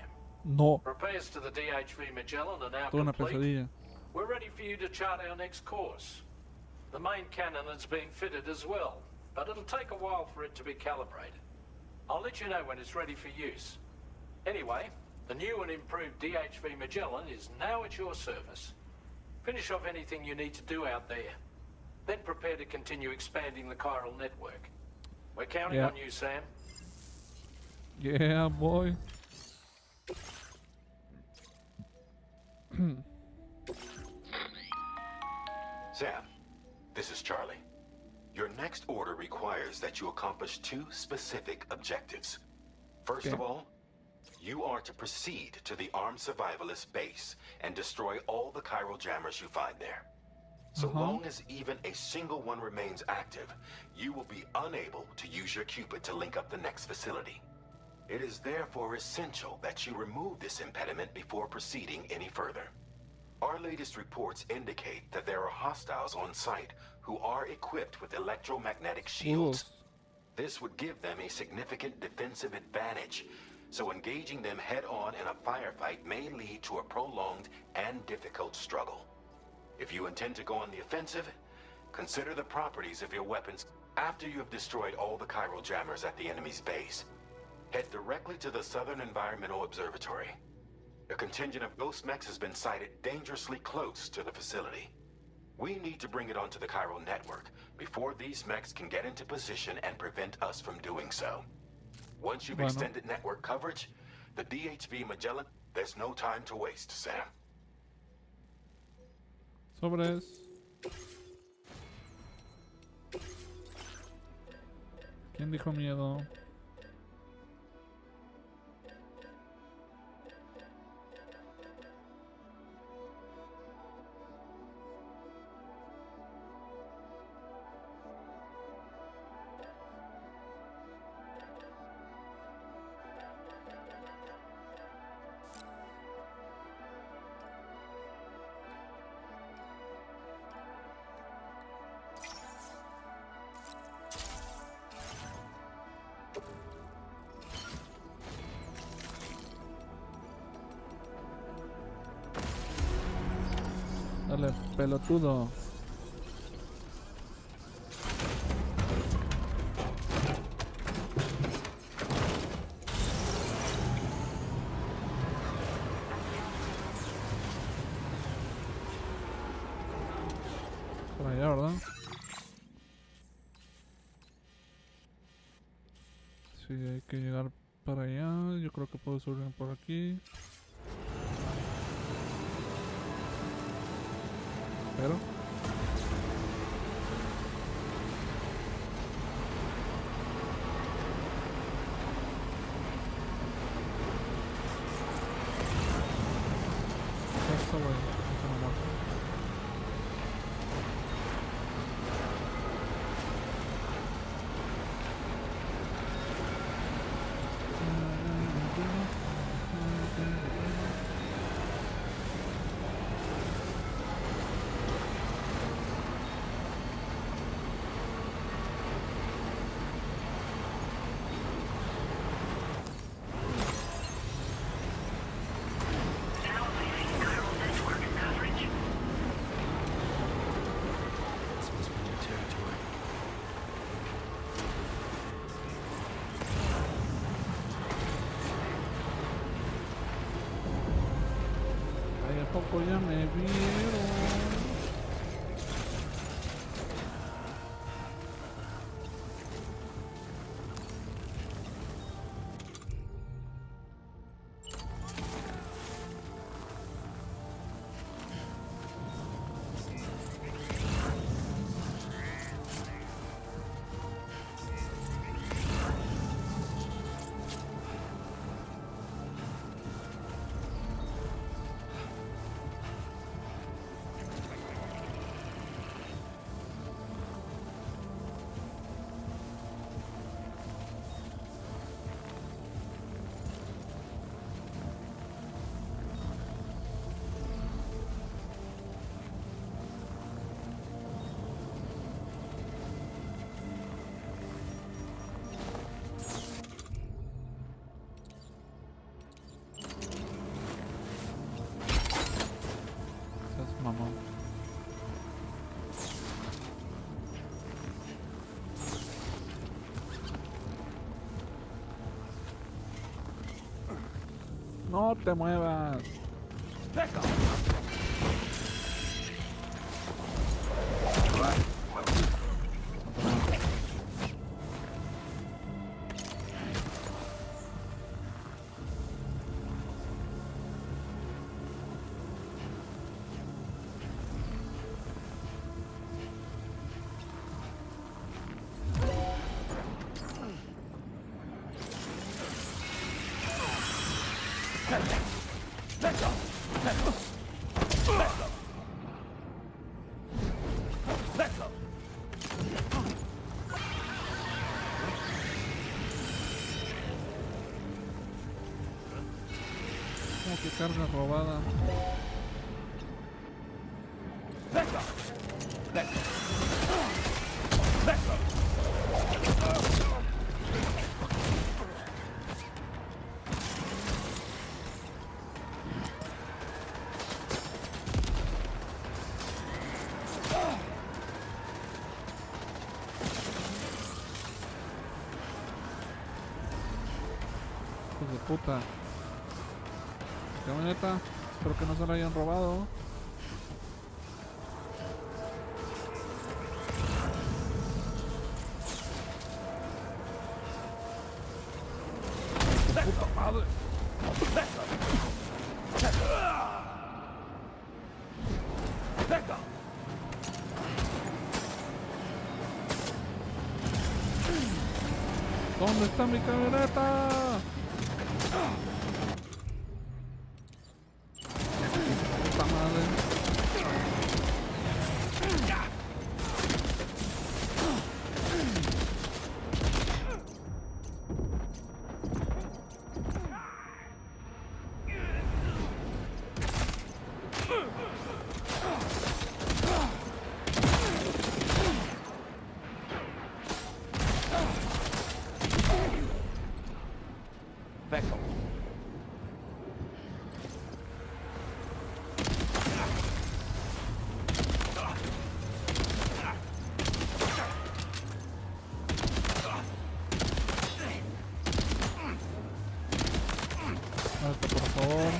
No, Repairs to the DHV Magellan are now toda una complete. pesadilla. We're ready for you to chart our next course. The main cannon is being fitted as well, but it'll take a while for it to be calibrated. I'll let you know when it's ready for use. Anyway, the new and improved DHV Magellan is now at your service. Finish off anything you need to do out there. Then prepare to continue expanding the chiral network. We're counting Yeah. on you, Sam. Yeah, boy. Sam, this is Charlie. Your next order requires that you accomplish 2 specific objectives. First of all, you are to proceed to the armed survivalist base and destroy all the chiral jammers you find there. So long as even a single one remains active, you will be unable to use your Cupid to link up the next facility. It is therefore essential that you remove this impediment before proceeding any further. Our latest reports indicate that there are hostiles on site who are equipped with electromagnetic shields. This would give them a significant defensive advantage, so engaging them head-on in a firefight may lead to a prolonged and difficult struggle. If you intend to go on the offensive, consider the properties of your weapons. After you have destroyed all the chiral jammers at the enemy's base, head directly to the Southern Environmental Observatory. A contingent of ghost mechs has been sighted dangerously close to the facility. We need to bring it onto the chiral network before these mechs can get into position and prevent us from doing so. Once you've extended network coverage, the DHV Magellan, there's no time to waste, Sam. Sobres. ¿Quién dijo miedo? Dale, pelotudo. Por allá, ¿verdad? Sí, hay que llegar para allá. Yo creo que puedo subir por aquí. Pero eso, güey, eso no muerto. Poco ya me vieron. No te muevas. carga robada. Hijos de puta. Camioneta, espero que no se la hayan robado. ¡Puta madre! ¿Dónde está mi camioneta? Puta madre. Alto, por favor.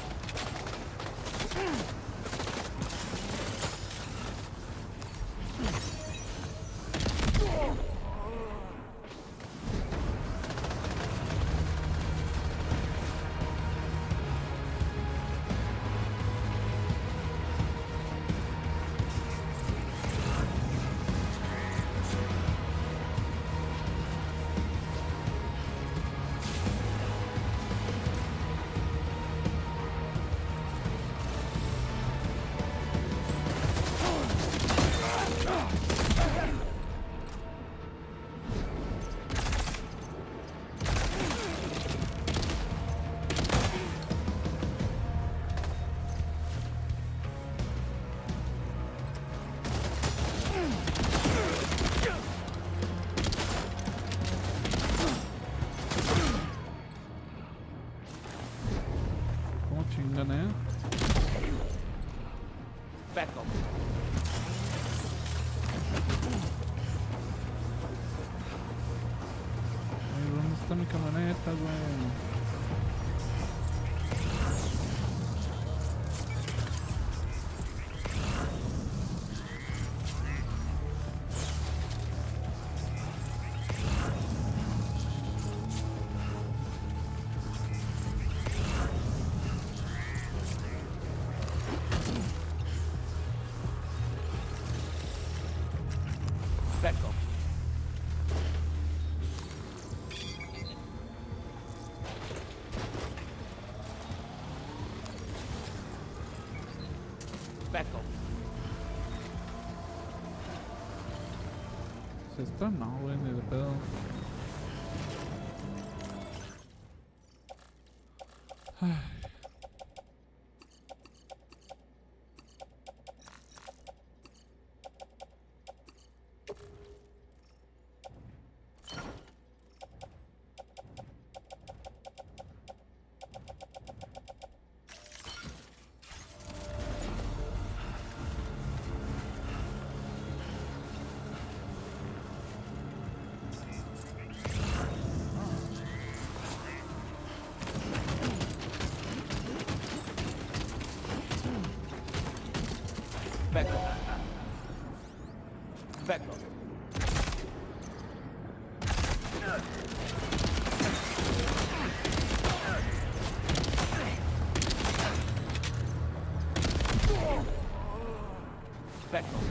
¿Cómo chingan, Back up. Ay, ¿dónde está mi camioneta, güey? Back up. Back up. ¿Es esta? No, güey, ni de pedo. Ay. Back up. Back up. Back up.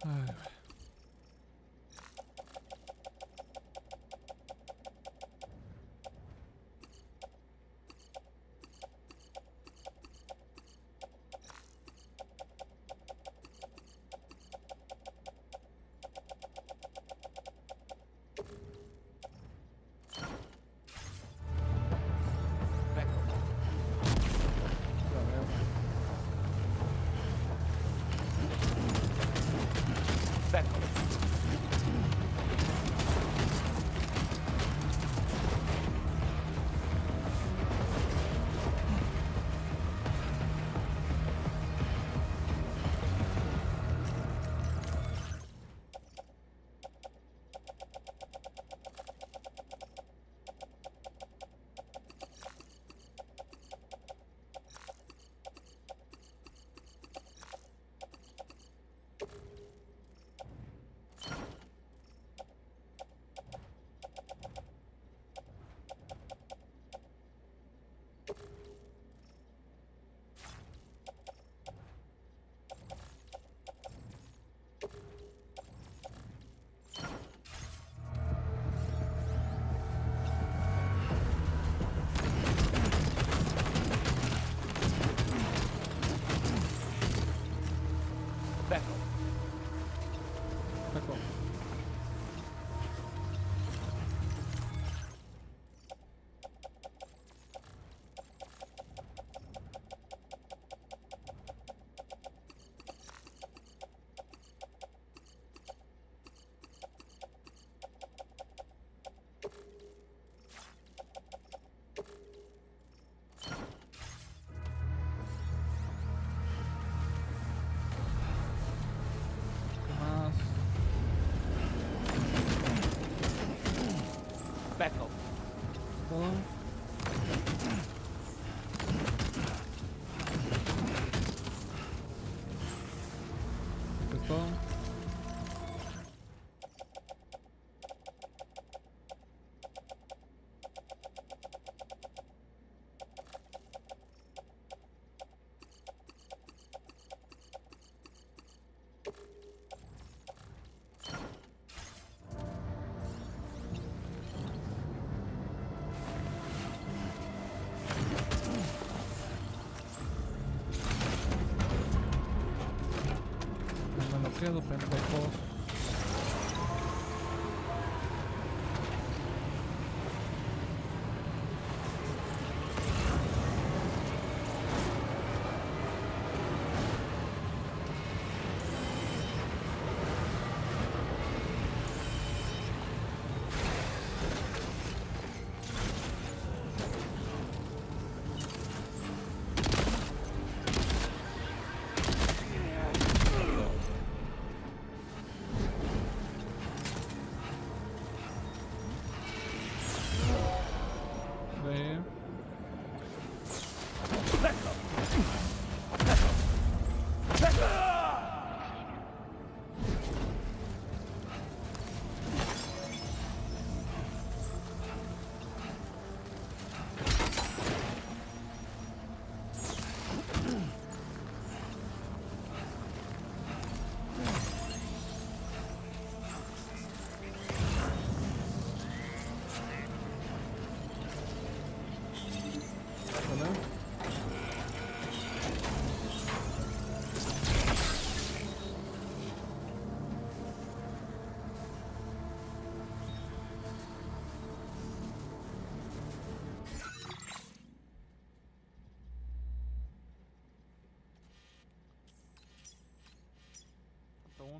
Ay, güey. quedo, pendejos.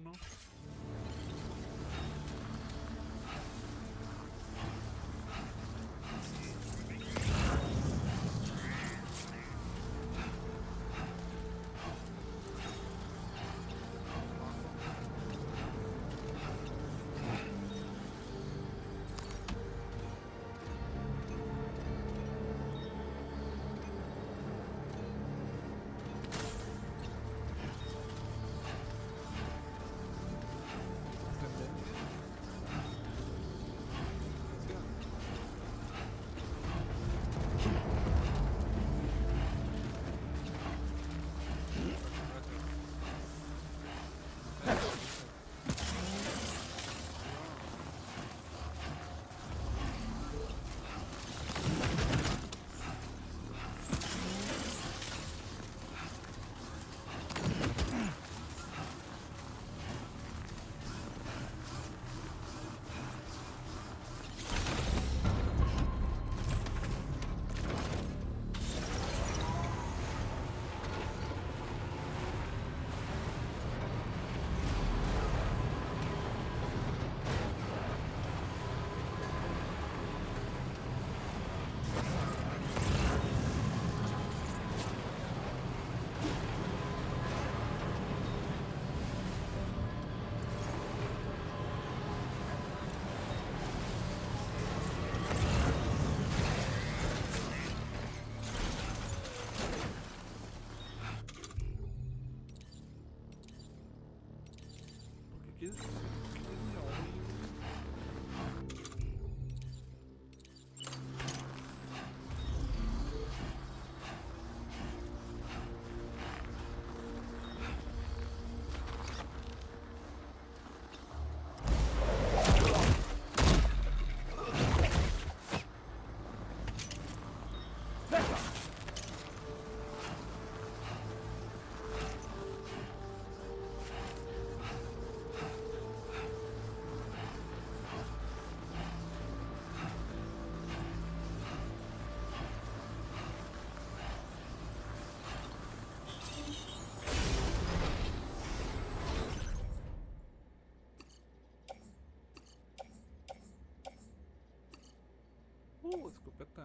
Uno. Escopeta.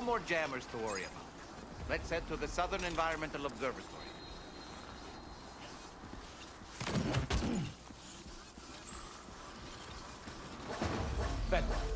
more jammers to worry about. Let's head to the Southern Environmental Observatory. Bedrock.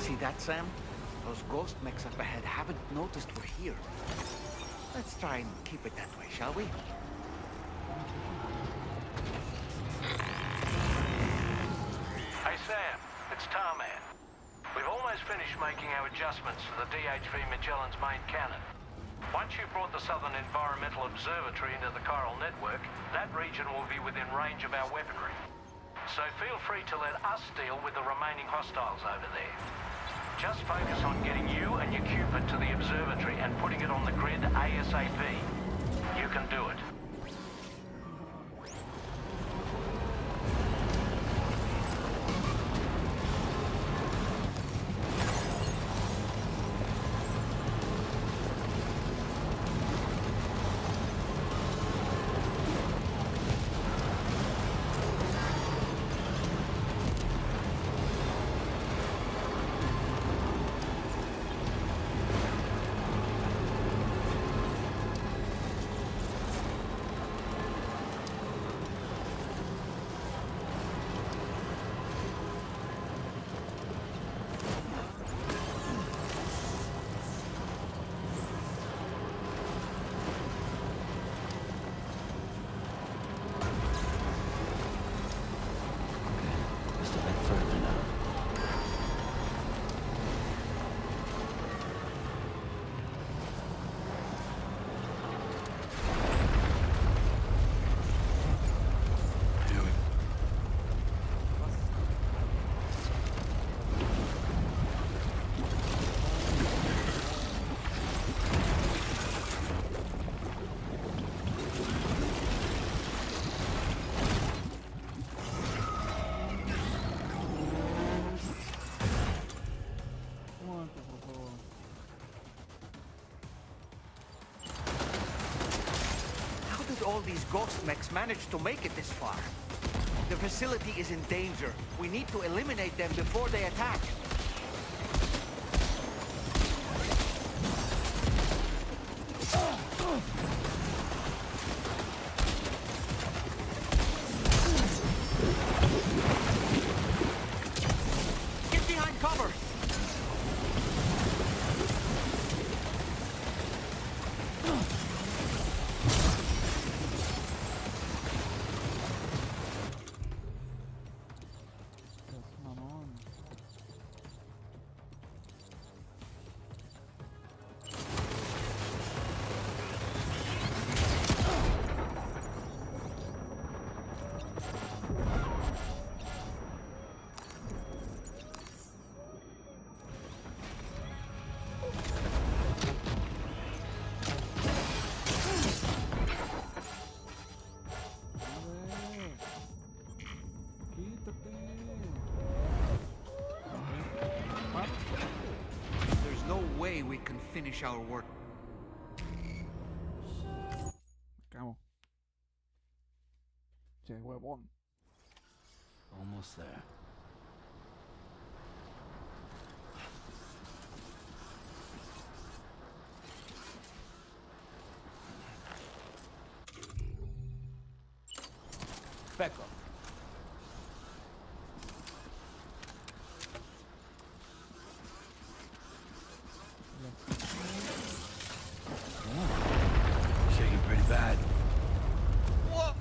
See that, Sam? Those ghost mechs up ahead haven't noticed we're here. Let's try and keep it that way, shall we? Hey Sam, it's Tarman. We've almost finished making our adjustments to the DHV Magellan's main cannon. Once you've brought the Southern Environmental Observatory into the chiral network, that region will be within range of our weaponry. So feel free to let us deal with the remaining hostiles over there. Just focus on getting you and your Cupid to the observatory and putting it on the grid ASAP. You can do it. All these ghost mechs managed to make it this far. The facility is in danger. We need to eliminate them before they attack. Get behind cover! we can finish our work. Cago. Che, huevón. Almost there. Back up. Shaking pretty bad. What?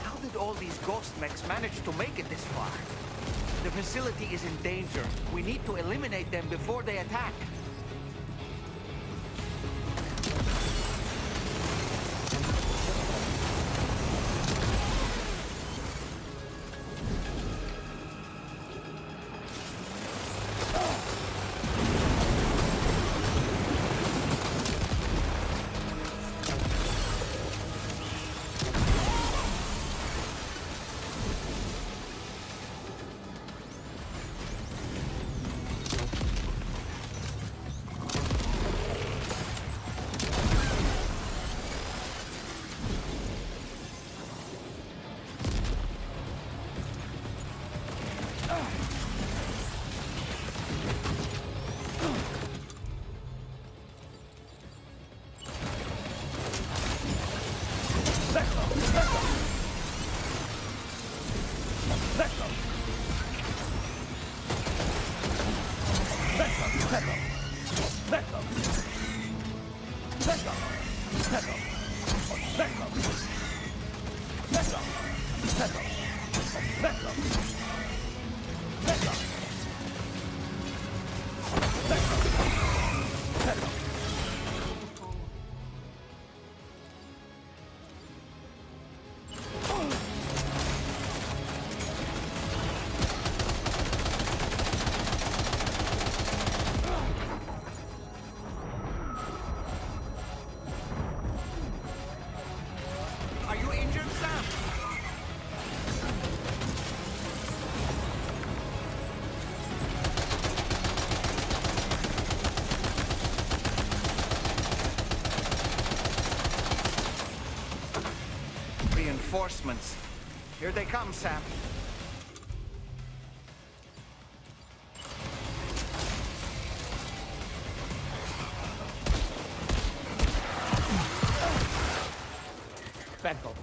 How did all these ghost mechs manage to make it this far? The facility is in danger. We need to eliminate them before they attack. Are you injured, Sam? Reinforcements. Here they come, Sam. Back up.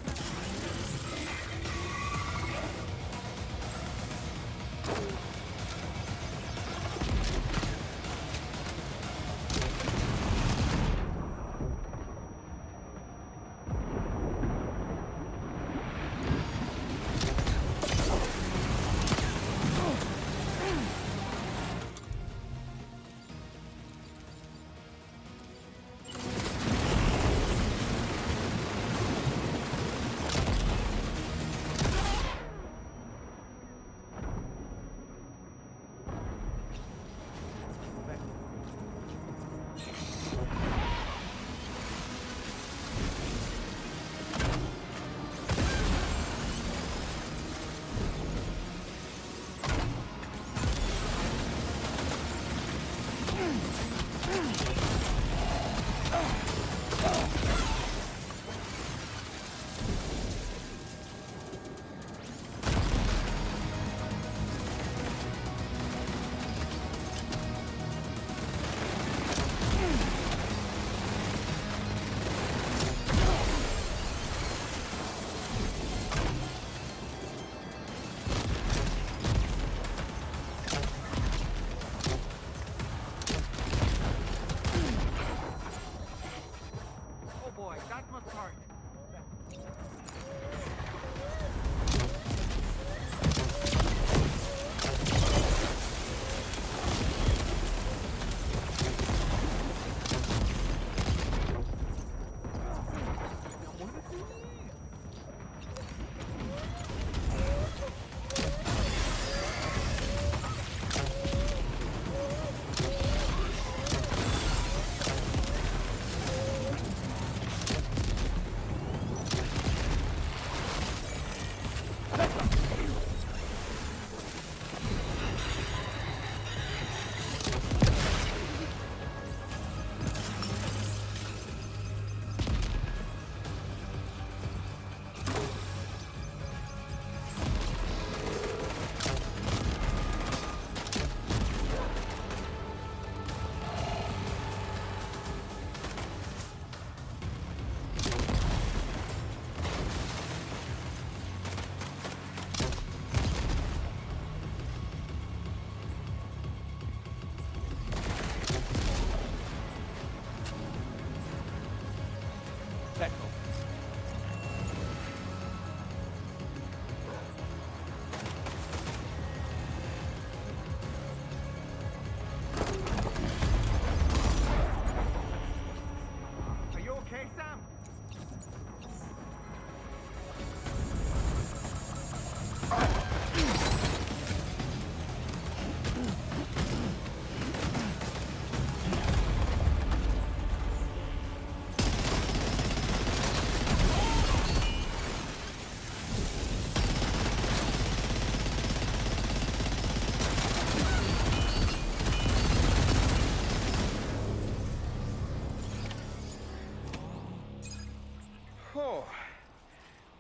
Oh,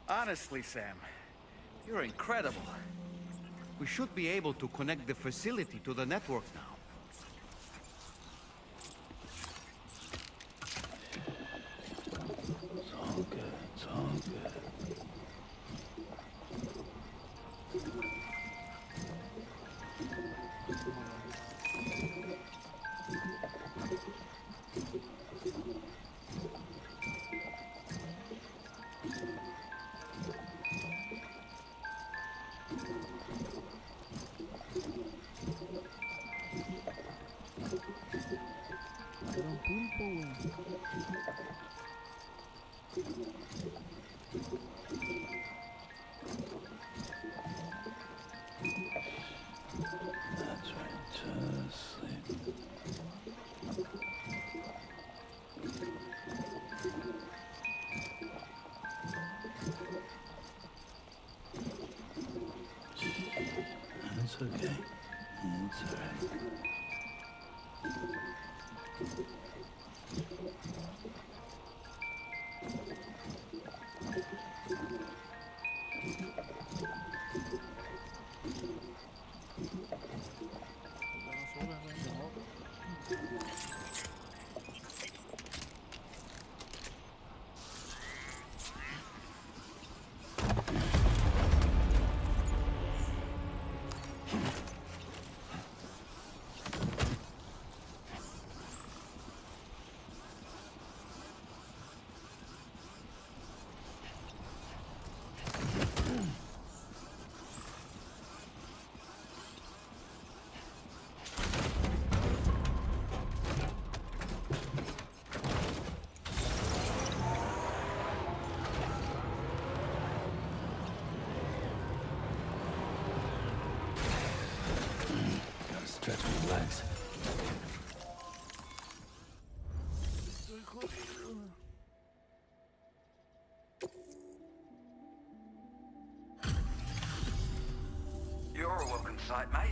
honestly, Sam, you're incredible. We should be able to connect the facility to the network now. It's all good. It's all good. Era un pulpo, güey. That's right. Just sleep. It's okay. It's alright. Gotta stretch my legs. You're a welcome sight, mate.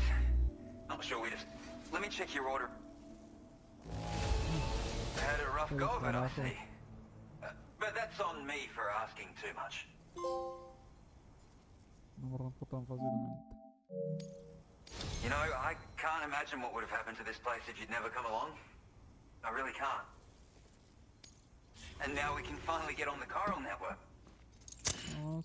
Not sure we just... Let me check your order. Had a rough go of it, I see. But that's on me for asking too much. No me rompo tan fácilmente. You know, I can't imagine what would have happened to this place if you'd never come along. I really can't. And now we can finally get on the chiral network. No.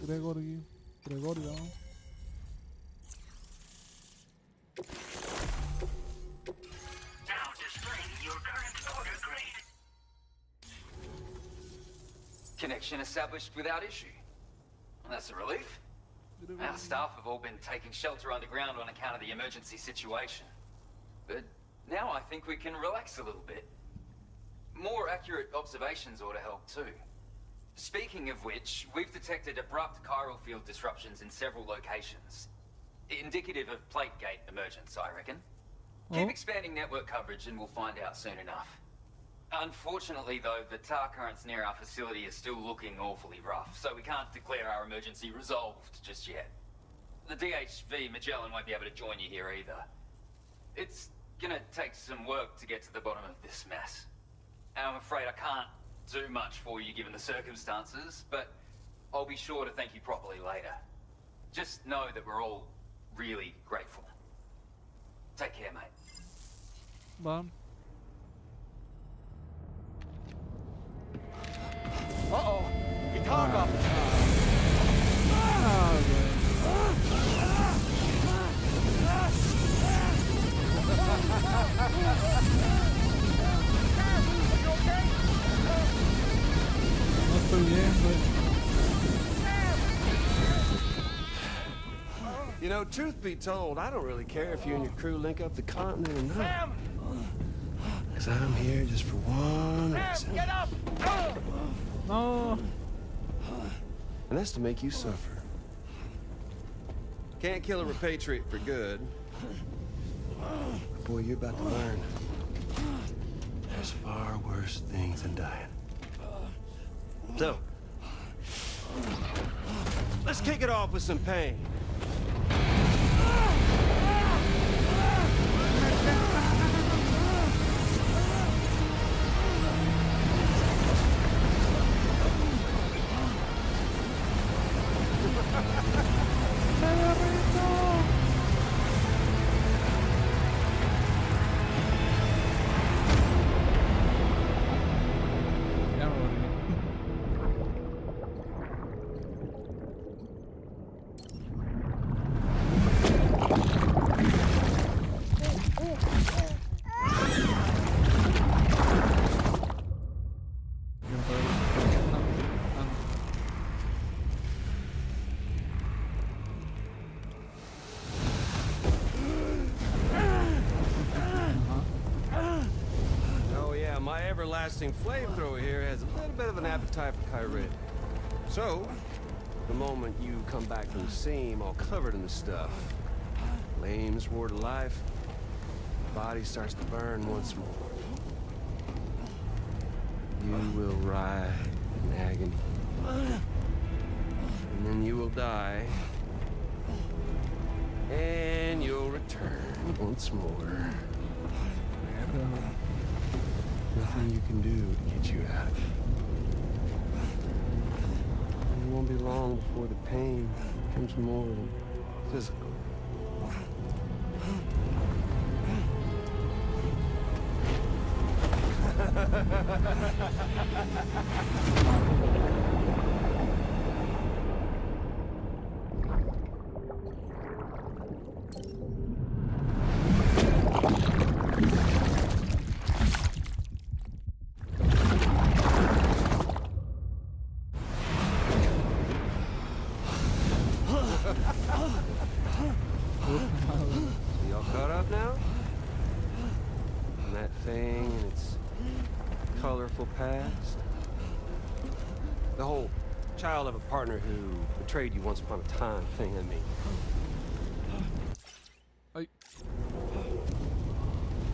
Gregorio. Now displaying your current order grade. Connection established without issue. Well, that's a relief. Our staff have all been taking shelter underground on account of the emergency situation. But now I think we can relax a little bit. More accurate observations ought to help too. Speaking of which, we've detected abrupt chiral field disruptions in several locations. Indicative of plate gate emergence, I reckon. Keep expanding network coverage and we'll find out soon enough. Unfortunately, though, the tar currents near our facility are still looking awfully rough, so we can't declare our emergency resolved just yet. The DHV Magellan won't be able to join you here either. It's gonna take some work to get to the bottom of this mess. And I'm afraid I can't do much for you given the circumstances, but I'll be sure to thank you properly later. Just know that we're all really grateful. Take care, mate. Va. Uh-oh! Itaga! No estoy bien, güey. You know, truth be told, I don't really care if you and your crew link up the continent or not. Because I'm here just for one reason. Get up! No. And that's to make you suffer. Can't kill a repatriate for good. But boy, you're about to learn. There's far worse things than dying. So, let's kick it off with some pain. Everlasting flamethrower here has a little bit of an appetite for Kyrie. So, the moment you come back from the seam all covered in the stuff, flames roar to life, the body starts to burn once more. You will writhe in agony. And then you will die. And you'll return once more. Nothing you can do to get you out of it. It won't be long before the pain becomes more than physical. Past. The whole child of a partner who betrayed you once upon a time thing, I mean.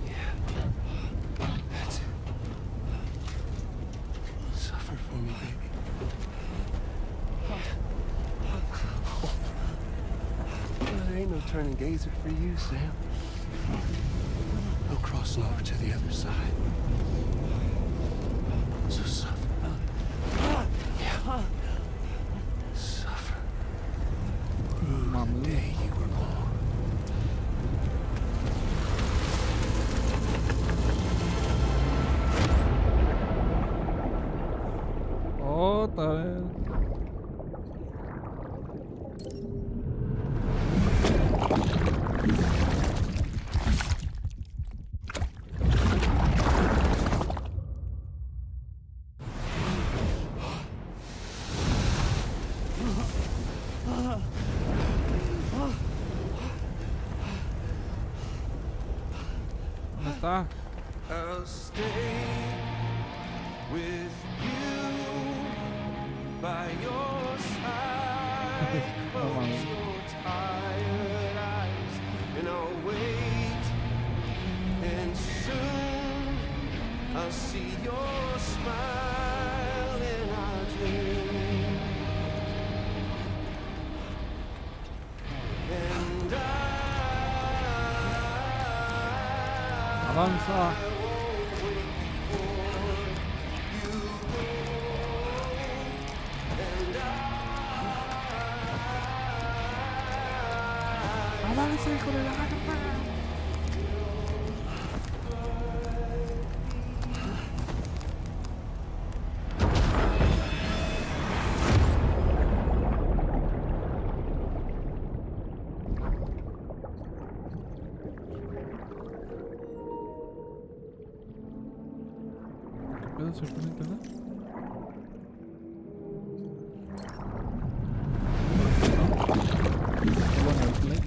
Yeah. That's it. Suffer for me, baby. Well, there ain't no turning gazer for you, Sam. No crossing over to the other side. So suffer. Yeah. Suffer. Prove the day you were born. Otra vez. I'll stay with you by your side. Close your tired eyes and I'll wait. And soon I'll see your smile in our dream. And Avanza. Avanza, hijo de la gana. ¿Se pone en canal? Bueno, el play.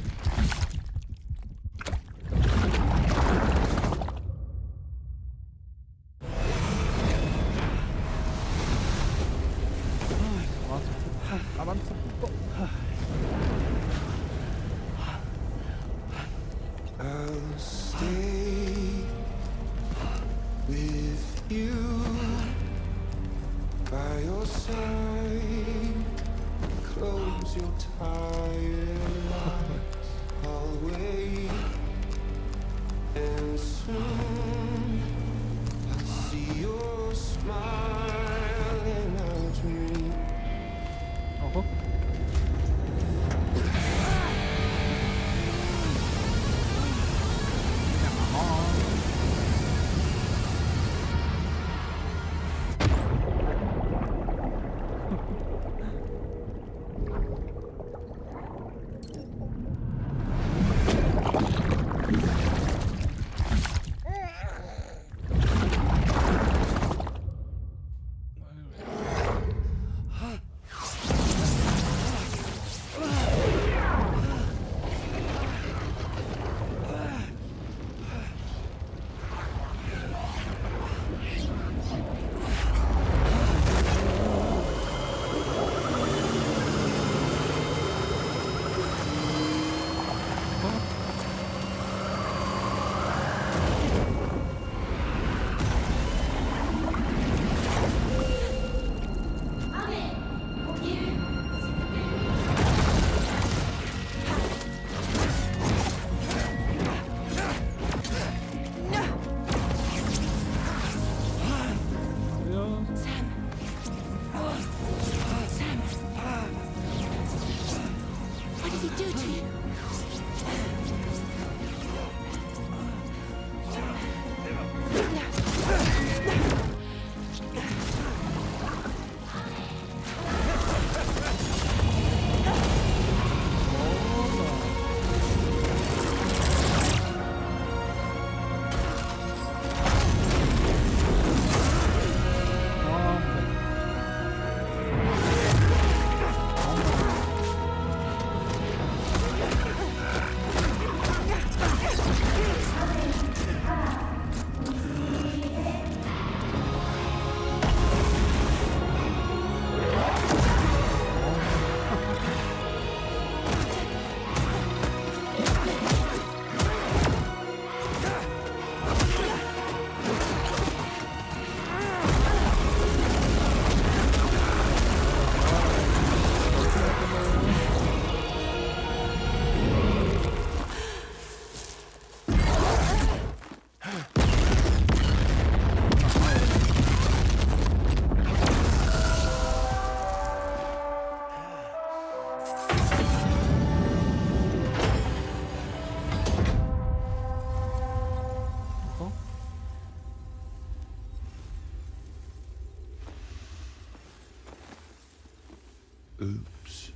Oops.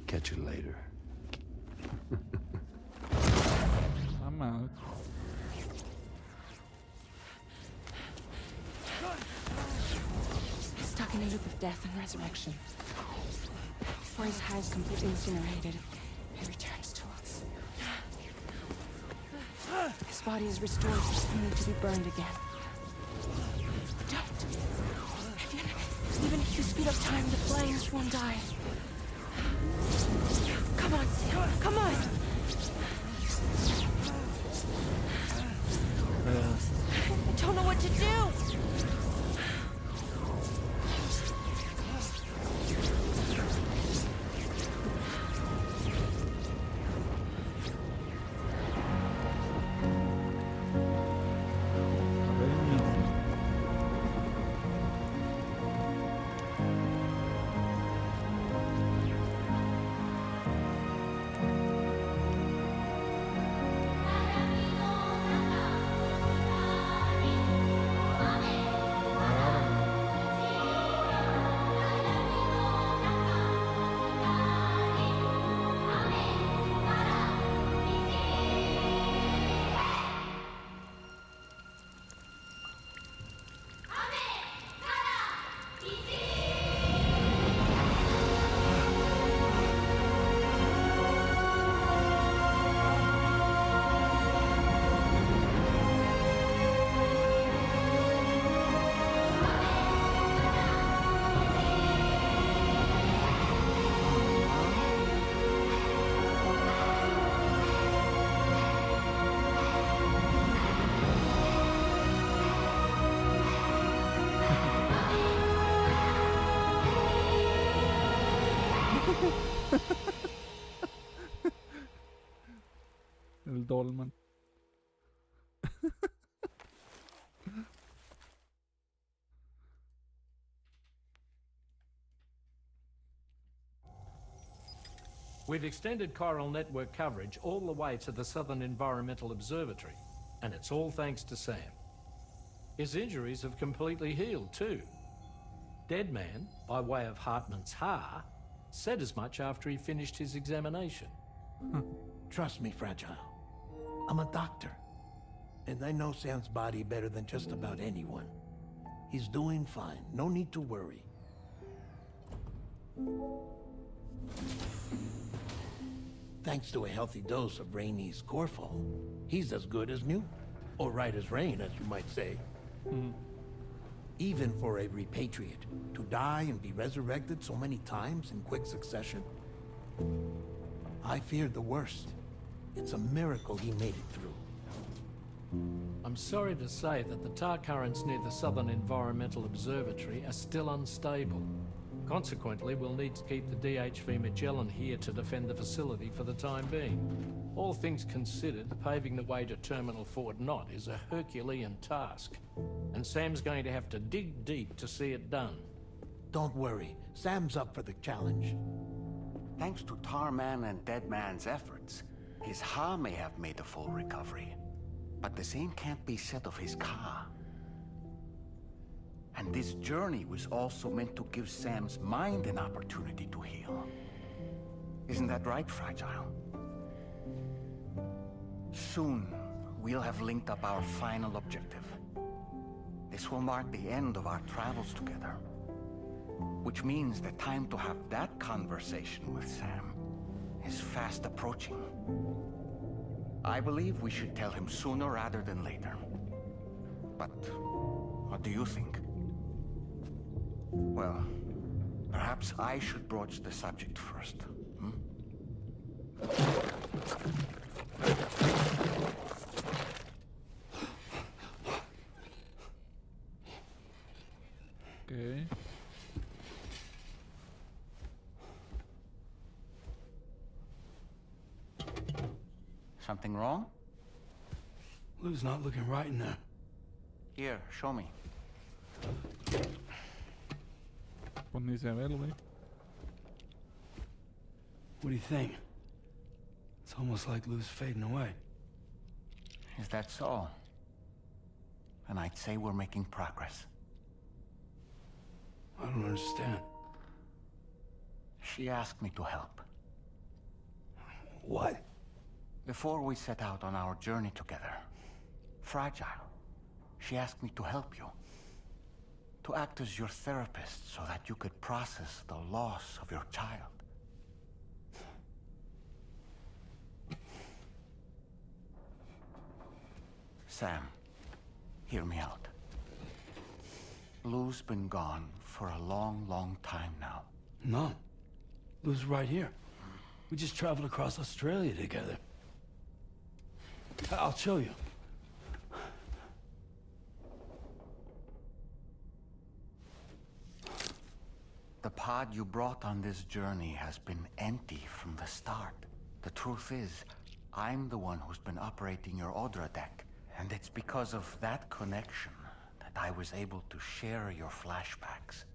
Catch you later. I'm out. Stuck in a loop of death and resurrection. Before his hair is completely incinerated, he returns to us. His body is restored, only to be burned again. Don't! Even if you speed up time, the flames won't die. Come on, Sam, come on! I don't know what to do! El dolman. We've extended chiral network coverage all the way to the Southern Environmental Observatory, and it's all thanks to Sam. His injuries have completely healed too. Deadman, by way of Hartman's Ha, said as much after he finished his examination. Trust me, Fragile. I'm a doctor, and I know Sam's body better than just about anyone. He's doing fine. No need to worry. Thanks to a healthy dose of Rainey's Corfol, he's as good as new. Or right as rain, as you might say. Even for a repatriate, to die and be resurrected so many times in quick succession, I feared the worst. It's a miracle he made it through. I'm sorry to say that the tar currents near the Southern Environmental Observatory are still unstable. Consequently, we'll need to keep the DHV Magellan here to defend the facility for the time being. All things considered, paving the way to Terminal Fort Knott is a Herculean task, and Sam's going to have to dig deep to see it done. Don't worry, Sam's up for the challenge. Thanks to Tarman and Deadman's efforts, his Ha may have made a full recovery. But the same can't be said of his Ka. And this journey was also meant to give Sam's mind an opportunity to heal. Isn't that right, Fragile? Soon, we'll have linked up our final objective. This will mark the end of our travels together. Which means the time to have that conversation with Sam is fast approaching. I believe we should tell him sooner rather than later. But what do you think? Well, perhaps I should broach the subject first. Okay. Something wrong? Lou's not looking right in there. Here, show me. Pues ni se ve, güey. What do you think? It's almost like Lou's fading away. Is that so? And I'd say we're making progress. I don't understand. She asked me to help. What? Before we set out on our journey together, Fragile, she asked me to help you. To act as your therapist so that you could process the loss of your child. Sam, hear me out. Lou's been gone for a long, long time now. No. Lou's right here. We just traveled across Australia together. I'll show you. The pod you brought on this journey has been empty from the start. The truth is, I'm the one who's been operating your Odra deck. And it's because of that connection that I was able to share your flashbacks.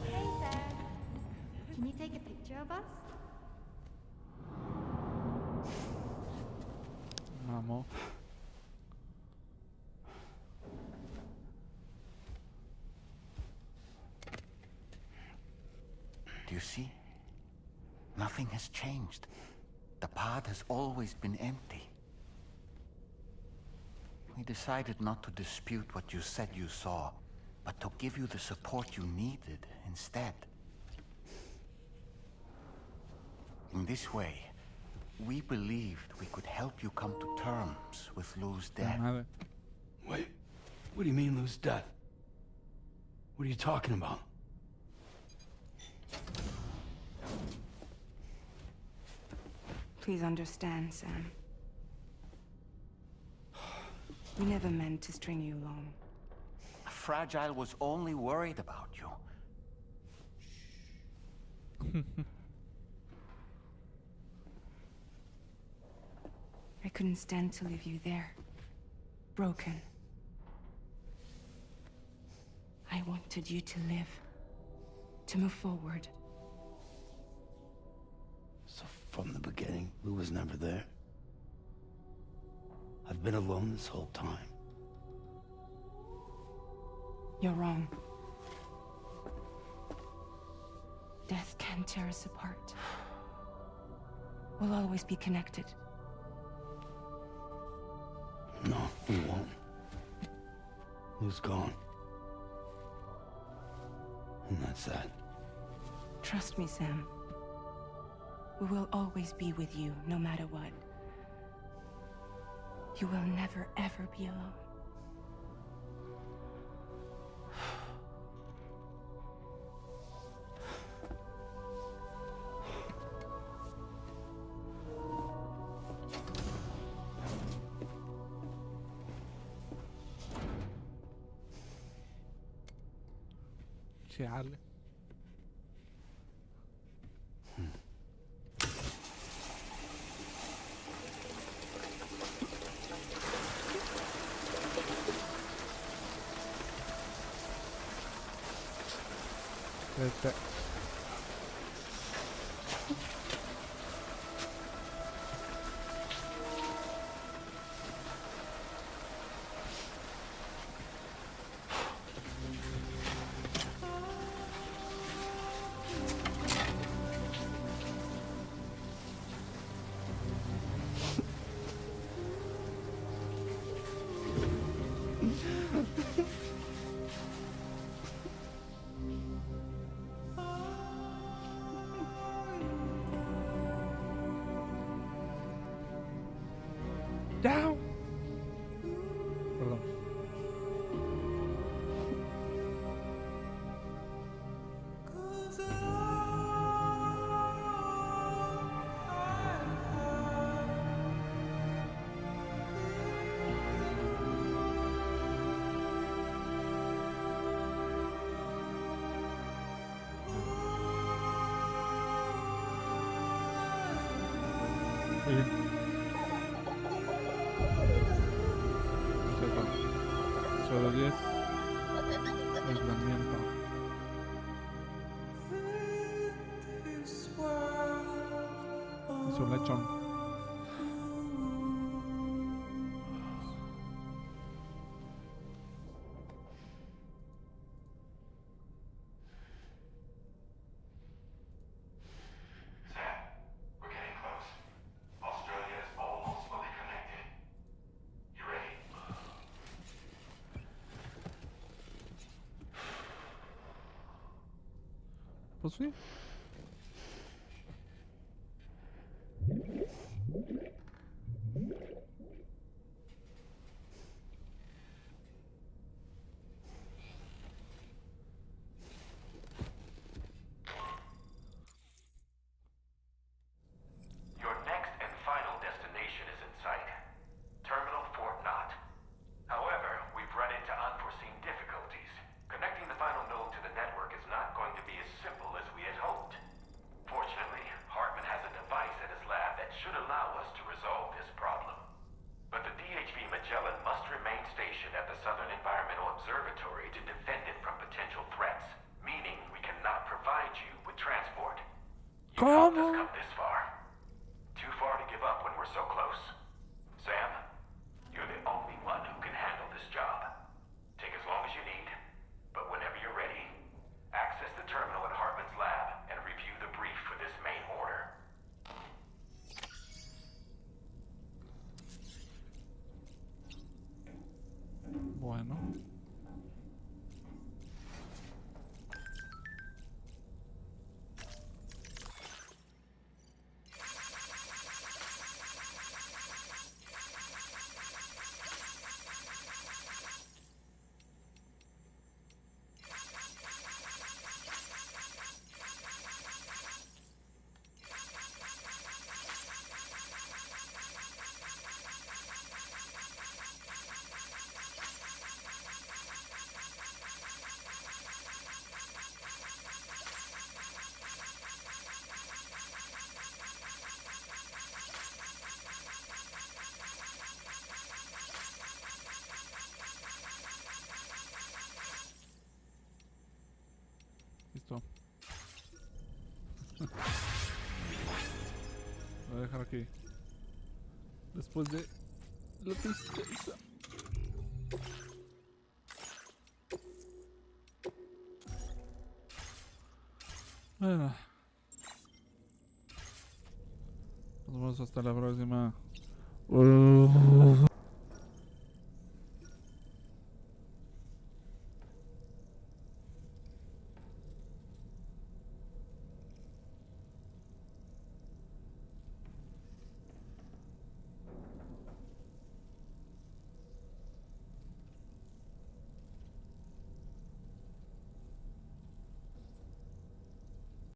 Hey, Sam. Can you take a picture of us? Vamos. Do you see? Nothing has changed. The pod has always been empty. We decided not to dispute what you said you saw, but to give you the support you needed instead. In this way, we believed we could help you come to terms with Lou's death. Wait, what do you mean Lou's death? What are you talking about? Please understand, Sam. We never meant to string you along. Fragile was only worried about you. I couldn't stand to leave you there, broken. I wanted you to live, to move forward. So from the beginning, Lou was never there? I've been alone this whole time. You're wrong. Death can tear us apart. We'll always be connected. No, we won't. Lou's gone. And that's that. Trust me, Sam. We will always be with you, no matter what. You will never, ever be alone. Chale. Vete. Down. Perdón. Oye. Solo 10 aislamiento. Es un lechón. Pues sí. Your next and final destination is in sight. Terminal Fort Knott. However, we've run into unforeseen difficulties. Connecting the final node to the network is not going to be as simple as we had hoped. Fortunately, Hartman has a device at his lab that should allow us to resolve this problem. But the DHV Magellan must remain stationed at the Southern Environmental Observatory to defend it from potential threats, meaning we cannot provide you with transport. You've helped us come this far. Too far to give up when we're so close. Sam, you're the only one who can handle this job. Take as long as you need, but whenever you're ready, access the terminal at Hartman's lab and review the brief for this main order. Bueno. Listo. Voy a dejar aquí. Después de la tristeza. Bueno. Nos vemos hasta la próxima.